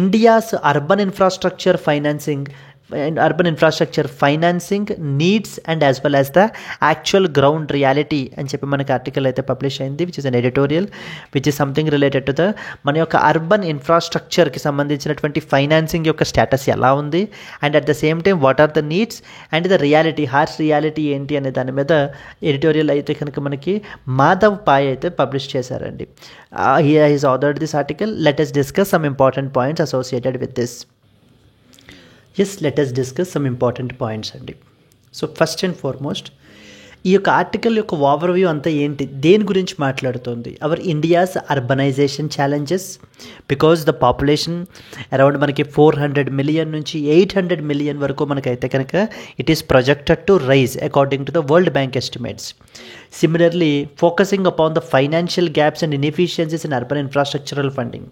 India's urban infrastructure financing needs and as well as the actual ground reality అని చెప్పి మనకి article అయితే publish అయింది, which is an editorial which is something related to the మన యొక్క urban ఇన్ఫ్రాస్ట్రక్చర్కి సంబంధించినటువంటి financing యొక్క స్టేటస్ ఎలా ఉంది and at the same time what are the needs and the reality, harsh reality ఏంటి అనే దాని మీద ఎడిటోరియల్ అయితే కనుక మనకి మాధవ్ పాయ్ అయితే పబ్లిష్ చేశారండి. he has authored this article. Let us discuss some important points associated with this. Yes, let us discuss some important points అండి. సో ఫస్ట్ అండ్ ఫార్మోస్ట్ ఈ యొక్క ఆర్టికల్ యొక్క ఓవర్వ్యూ అంతా ఏంటి, దేని గురించి మాట్లాడుతుంది? Our India's urbanisation challenges, because the population around మనకి 400 మిలియన్ నుంచి 800 మిలియన్ వరకు మనకైతే కనుక it is projected to rise according to the World Bank estimates. Similarly, focusing upon the financial gaps and inefficiencies in urban infrastructural funding.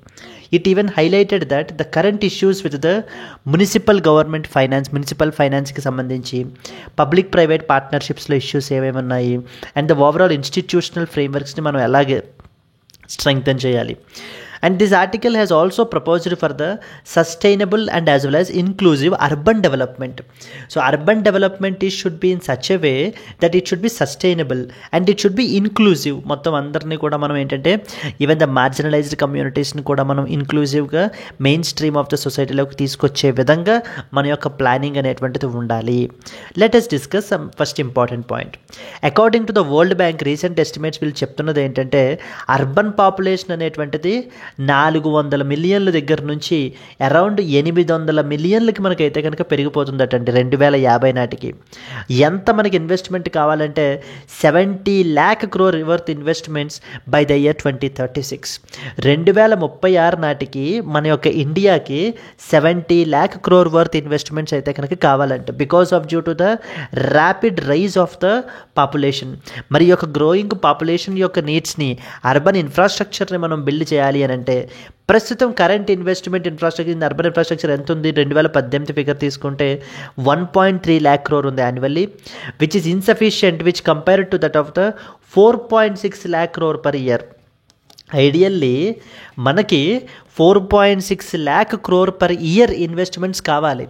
It even highlighted that the current issues with the municipal finance కి సంబంధించి public private పార్ట్నర్షిప్స్లో issues ఏమేమి ఉన్నాయి and the overall institutional ఫ్రేమ్వర్క్స్ని మనం ఎలాగే strengthen చేయాలి. And this article has also proposed for the sustainable and as well as inclusive urban development. So urban development should be in such a way that it should be sustainable and it should be inclusive. మొత్తం అందరినీ కూడా మనం ఏంటంటే even the marginalised కమ్యూనిటీస్ని కూడా మనం ఇంక్లూజివ్గా main stream of the సొసైటీలోకి తీసుకొచ్చే విధంగా మన యొక్క ప్లానింగ్ అనేటువంటిది ఉండాలి. Let us discuss some first important point. According to the World bank recent estimates వీళ్ళు చెప్తున్నది ఏంటంటే అర్బన్ పాపులేషన్ అనేటువంటిది 400 మిలియన్ల దగ్గర నుంచి అరౌండ్ 800 మిలియన్లకి మనకైతే కనుక పెరిగిపోతుందటండి 2050 నాటికి. ఎంత మనకి ఇన్వెస్ట్మెంట్ కావాలంటే 70 lakh crore worth investments by the year 2036. 2036 నాటికి మన యొక్క ఇండియాకి 70 lakh crore వర్త్ ఇన్వెస్ట్మెంట్స్ అయితే కనుక కావాలంటే because of due to the rapid rise of the population. మరి యొక్క గ్రోయింగ్ పాపులేషన్ యొక్క నీడ్స్ని అర్బన్ ఇన్ఫ్రాస్ట్రక్చర్ని మనం బిల్డ్ చేయాలి అని అంటే ప్రస్తుతం current investment infrastructure in urban infrastructure ఎంత ఉంది? 2018 ఫిగర్ తీసుకుంటే 1.3 lakh crore ఉంది annually, which is insufficient which compared to that of the 4.6 lakh crore per year. Ideally మనకి 4.6 lakh crore per year investments కావాలి.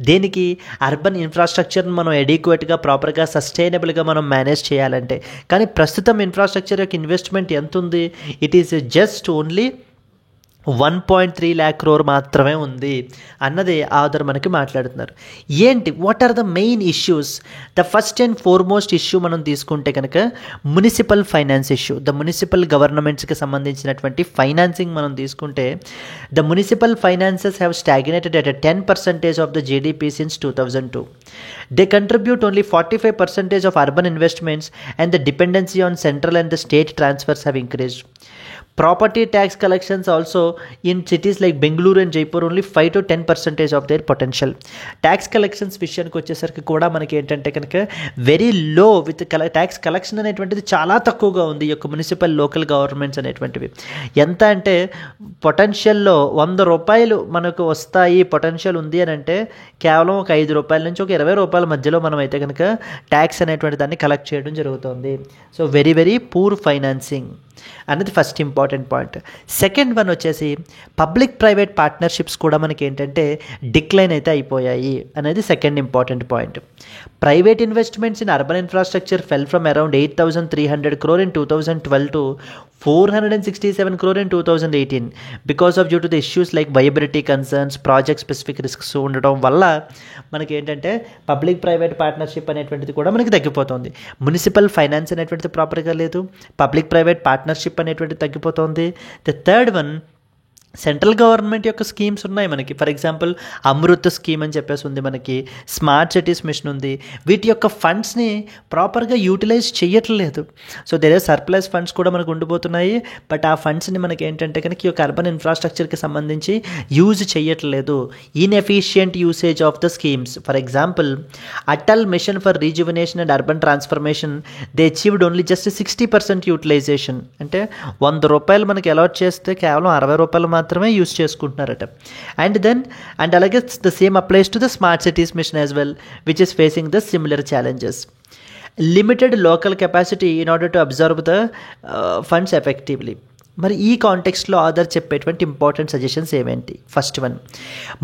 దేనికి? అర్బన్ ఇన్ఫ్రాస్ట్రక్చర్ని మనం ఎడిక్వేట్గా ప్రాపర్గా సస్టైనబుల్గా మనం మేనేజ్ చేయాలంటే. కానీ ప్రస్తుతం ఇన్ఫ్రాస్ట్రక్చర్ యొక్క ఇన్వెస్ట్మెంట్ ఎంత ఉంది? It is just only 1.3 lakh crore మాత్రమే ఉంది అన్నది ఆధార్ మనకి మాట్లాడుతున్నారు. ఏంటి? What are the main issues? The first and foremost issue మనం తీసుకుంటే కనుక municipal finance issue. The municipal గవర్నమెంట్స్కి సంబంధించినటువంటి ఫైనాన్సింగ్ మనం తీసుకుంటే the municipal finances have stagnated at 10% of the GDP since 2002. They contribute only 45% of urban investments and the dependency on central and the state transfers have increased. Property tax collections also in cities like Bengaluru and Jaipur only 5 to 10% of their potential. Tax collections విషయానికి వచ్చేసరికి కూడా మనకి ఏంటంటే కనుక very low with tax collection అనేటువంటిది చాలా తక్కువగా ఉంది ఈ యొక్క మున్సిపల్ లోకల్ గవర్నమెంట్స్ అనేటువంటివి. ఎంత అంటే పొటెన్షియల్లో 100 రూపాయలు మనకు వస్తాయి పొటెన్షియల్ ఉంది అని అంటే కేవలం ఒక 5 రూపాయల నుంచి ఒక 20 రూపాయల మధ్యలో మనం అయితే కనుక ట్యాక్స్ అనేటువంటి దాన్ని కలెక్ట్ చేయడం జరుగుతుంది. So very very poor financing అన్నది first important point. Second one వచ్చేసి పబ్లిక్ ప్రైవేట్ పార్ట్నర్షిప్స్ కూడా మనకి ఏంటంటే డిక్లైన్ అయితే అయిపోయాయి అనేది second important point. Private investments in urban infrastructure fell from around 8,300 crore in 2012 to 467 crore in 2018 because of due to the issues like viability concerns, project specific risks ఉండడం వల్ల మనకి ఏంటంటే పబ్లిక్ ప్రైవేట్ పార్ట్నర్షిప్ అనేటువంటిది కూడా మనకి తగ్గిపోతుంది. Municipal finance అనేటువంటిది ప్రాపర్గా లేదు, పబ్లిక్ ప్రైవేట్ పార్ట్నర్షిప్ అనేటువంటిది తగ్గిపోతుంది. The third one central government యొక్క స్కీమ్స్ ఉన్నాయి మనకి. ఫర్ ఎగ్జాంపుల్ అమృత్ స్కీమ్ అని చెప్పేసి ఉంది మనకి, స్మార్ట్ సిటీస్ మిషన్ ఉంది. వీటి యొక్క ఫండ్స్ని ప్రాపర్గా యూటిలైజ్ చేయట్లేదు. So there are surplus funds కూడా మనకు ఉండిపోతున్నాయి. బట్ ఆ ఫండ్స్ని మనకి ఏంటంటే కనుక ఈ యొక్క అర్బన్ ఇన్ఫ్రాస్ట్రక్చర్కి సంబంధించి యూజ్ చేయట్లేదు. Inefficient usage of the schemes. For example Atal mission for rejuvenation and urban transformation they achieved only just 60% utilization. అంటే 100 రూపాయలు మనకి అలాట్ చేస్తే కేవలం 60 రూపాయలు మాత్రమే యూజ్ చేసుకుంటున్నారట. అండ్ అలాగే the same applies to the smart cities mission as well which is facing the similar challenges. Limited local capacity in order to observe the funds effectively. మరి ఈ కాంటెక్స్ట్లో ఆధార్ చెప్పేటువంటి ఇంపార్టెంట్ సజెషన్స్ ఏమేంటి? First one,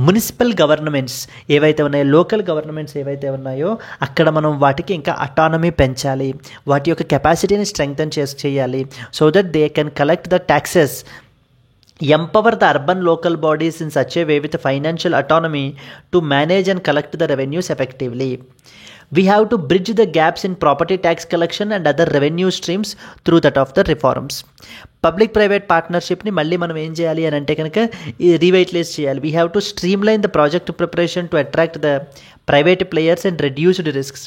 municipal governments ఏవైతే ఉన్నాయో, local governments ఏవైతే ఉన్నాయో అక్కడ మనం వాటికి ఇంకా అటానమీ పెంచాలి, వాటి యొక్క కెపాసిటీని స్ట్రెంగ్తన్ చేయాలి so that they can collect the taxes. Empower the urban local bodies in such a way with financial autonomy to manage and collect the revenues effectively. We have to bridge the gaps in property tax collection and other revenue streams through that of the reforms. Public private పార్ట్నర్షిప్ని మళ్ళీ మనం ఏం చేయాలి అని అంటే కనుక revitalize చేయాలి. We have to streamline the project preparation to attract the private players and reduced risks.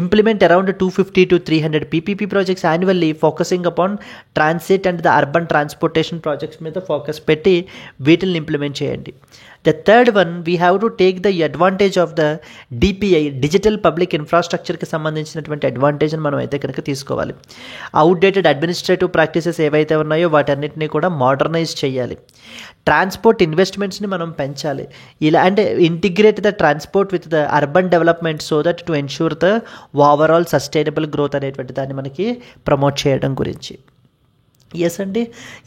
Implement around 250 to 300 PPP projects annually, focusing upon transit and the urban transportation projects మీద ఫోకస్ పెట్టి వీటిని implement చేయండి. The third one, we have to take the advantage of the DPI, digital public ఇన్ఫ్రాస్ట్రక్చర్కి సంబంధించినటువంటి అడ్వాంటేజ్ని మనం అయితే కనుక తీసుకోవాలి. అవుట్డేటెడ్ అడ్మినిస్ట్రేటివ్ ప్రాక్టీసెస్ ఏవైతే ఉన్నాయో వాటన్నిటిని కూడా మోడర్నైజ్ చేయాలి. ట్రాన్స్పోర్ట్ ఇన్వెస్ట్మెంట్స్ని మనం పెంచాలి. ఇలా అంటే integrate the transport with the urban development so that to ensure the overall sustainable growth అనేటువంటి దాన్ని మనకి ప్రమోట్ చేయడం గురించి. ఎస్ అండి.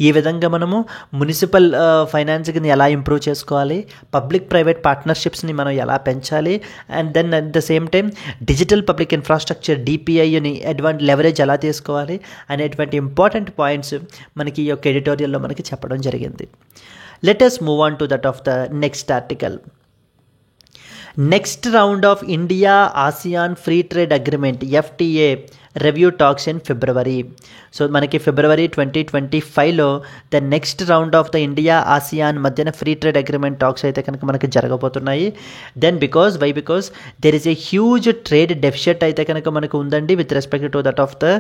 ఈ విధంగా మనము మునిసిపల్ ఫైనాన్సింగ్ని ఎలా ఇంప్రూవ్ చేసుకోవాలి, పబ్లిక్ ప్రైవేట్ పార్ట్నర్షిప్స్ని మనం ఎలా పెంచాలి, and then at the same time digital public infrastructure డిపిఐని లెవరేజ్ ఎలా తీసుకోవాలి అనేటువంటి ఇంపార్టెంట్ పాయింట్స్ మనకి ఈ యొక్క ఎడిటోరియల్లో మనకి చెప్పడం జరిగింది. Let us move on to that of the next article. Next round of India ASEAN free trade agreement FTA review talks in February. So మనకి ఫిబ్రవరి 2025లో the next round of the India ASEAN మధ్యన free trade agreement talks అయితే కనుక మనకి జరగబోతున్నాయి. Then because there is a huge trade deficit అయితే కనుక మనకు ఉందండి with respect to that of the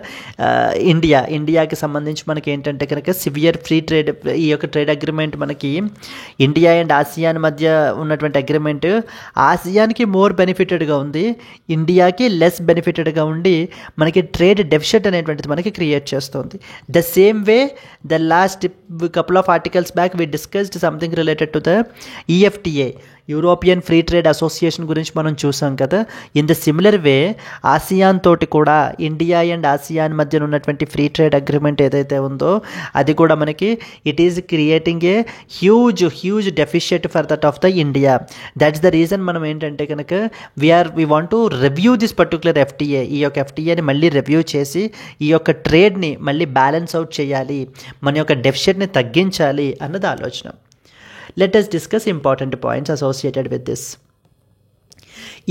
ఇండియాకి సంబంధించి మనకి ఏంటంటే కనుక సివియర్ ఫ్రీ ట్రేడ్, ఈ యొక్క ట్రేడ్ అగ్రిమెంట్ మనకి ఇండియా అండ్ ఆసియాన్ మధ్య ఉన్నటువంటి అగ్రిమెంట్ ఆసియాన్కి మోర్ బెనిఫిటెడ్గా ఉంది, ఇండియాకి లెస్ బెనిఫిటెడ్గా ఉండి మనకి ట్రేడ్ డెఫిషిట్ అనేటువంటిది మనకి క్రియేట్ చేస్తుంది. The same way the last couple of articles back we discussed something related to the EFTA, European free trade association గురించి మనం చూసాం కదా. In the similar way ASEAN తోటి కూడా ఇండియా అండ్ ఆసియాన్ మధ్య ఉన్నటువంటి ఫ్రీ ట్రేడ్ అగ్రిమెంట్ ఏదైతే ఉందో అది కూడా మనకి it is creating a huge deficit for that of the India. That's the reason మనం ఏంటంటే కనుక we want to review this particular FTA, ఈ యొక్క ఎఫ్టీఏని మళ్ళీ రివ్యూ చేసి ఈ యొక్క ట్రేడ్ని మళ్ళీ బ్యాలెన్స్ అవుట్ చేయాలి, మన యొక్క డెఫిషియట్ని తగ్గించాలి అన్నది ఆలోచన. Let us discuss important points associated with this.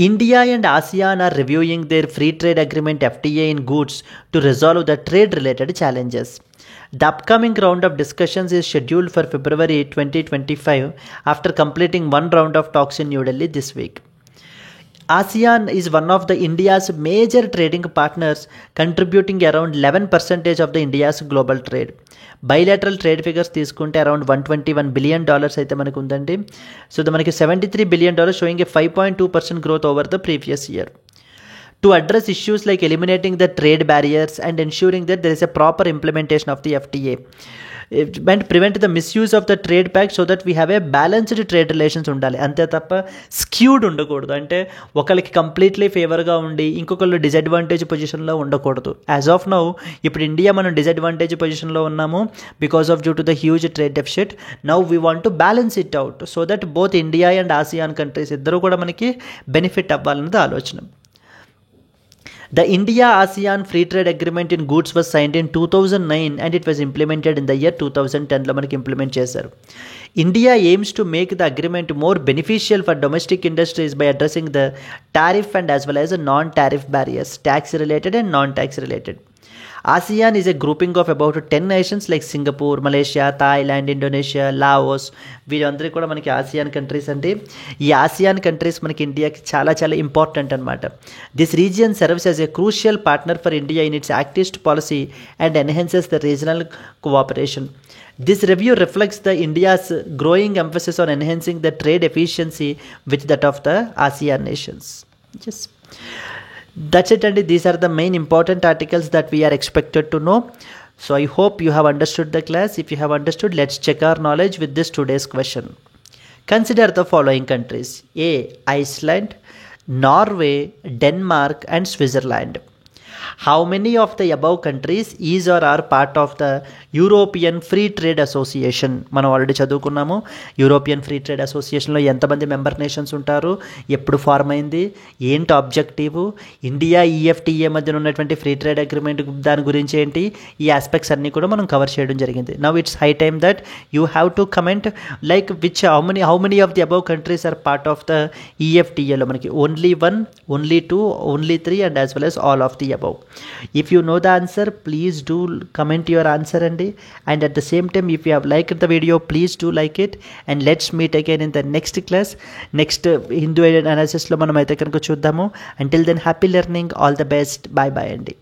India and ASEAN are reviewing their free trade agreement FTA in goods to resolve the trade related challenges. The upcoming round of discussions is scheduled for February 2025 after completing one round of talks in New Delhi this week. ASEAN is one of the India's major trading partners, contributing around 11% of the India's global trade. Bilateral trade figures తీసుకుంటే around $121 billion అయితే మనకు ఉందండి. So మనకి $73 billion sowing A 5.2% growth over the previous year. To address issues like eliminating the trade barriers and ensuring that there is a proper implementation of the FTA and prevent the misuse of the trade pact so that we have a balanced trade relations ఉండాలి. అంతే తప్ప skewed ఉండకూడదు, అంటే ఒకరికి completely ఫేవర్గా ఉండి ఇంకొకళ్ళు disadvantage పొజిషన్లో ఉండకూడదు. యాజ్ ఆఫ్ నౌ ఇప్పుడు ఇండియా మనం డిసడ్వాంటేజ్ పొజిషన్లో ఉన్నాము because of due to the huge trade deficit. Now we want to balance it out so that both India and ASEAN countries ఇద్దరు కూడా మనకి బెనిఫిట్ అవ్వాలన్నది ఆలోచన. The India-ASEAN Free Trade Agreement in Goods was signed in 2009 and it was implemented in the year 2010లో మనకి implement చేశారు. India aims to make the agreement more beneficial for domestic industries by addressing the tariff and as well as non-tariff barriers, tax related and non-tax related. ASEAN is a grouping of about 10 nations like Singapore, Malaysia, Thailand, Indonesia, Laos. వీరందరూ కూడా మనకి ASEAN countries అండి. ఈ ASEAN countries మనకి ఇండియాకి చాలా important అనమాట. This region serves as a crucial partner for India in its Act East policy and enhances the regional cooperation. This review reflects the India's growing emphasis on enhancing the trade efficiency with that of the ASEAN nations. Yes. That's it, and these are the main important articles that we are expected to know. So I hope you have understood the class. If you have understood, let's check our knowledge with this today's question. Consider the following countries: A. Iceland, Norway, Denmark and Switzerland. How many of the above countries is or are part of the European Free Trade Association? మనం already చదువుకున్నాము. European free trade అసోసియేషన్లో ఎంతమంది member nations ఉంటారు, ఎప్పుడు form అయింది, ఏంటి objective, India EFTA మధ్యన ఉన్నటువంటి free trade agreement దాని గురించి ఏంటి, ఈ ఆస్పెక్ట్స్ అన్నీ కూడా మనం కవర్ చేయడం జరిగింది. Now it's high time that you have to comment like how many of the above countries are part of the ఈఎఫ్టీఏలో. మనకి only 1, only 2, only 3 and as well as all of the above. If you know the answer, please do comment your answer and at the same time if you have liked the video, please do like it and let's meet again in the next class. Next Hindu analysis lo manam aithe kanaka chuddamo. Until then, happy learning, all the best, bye bye andi.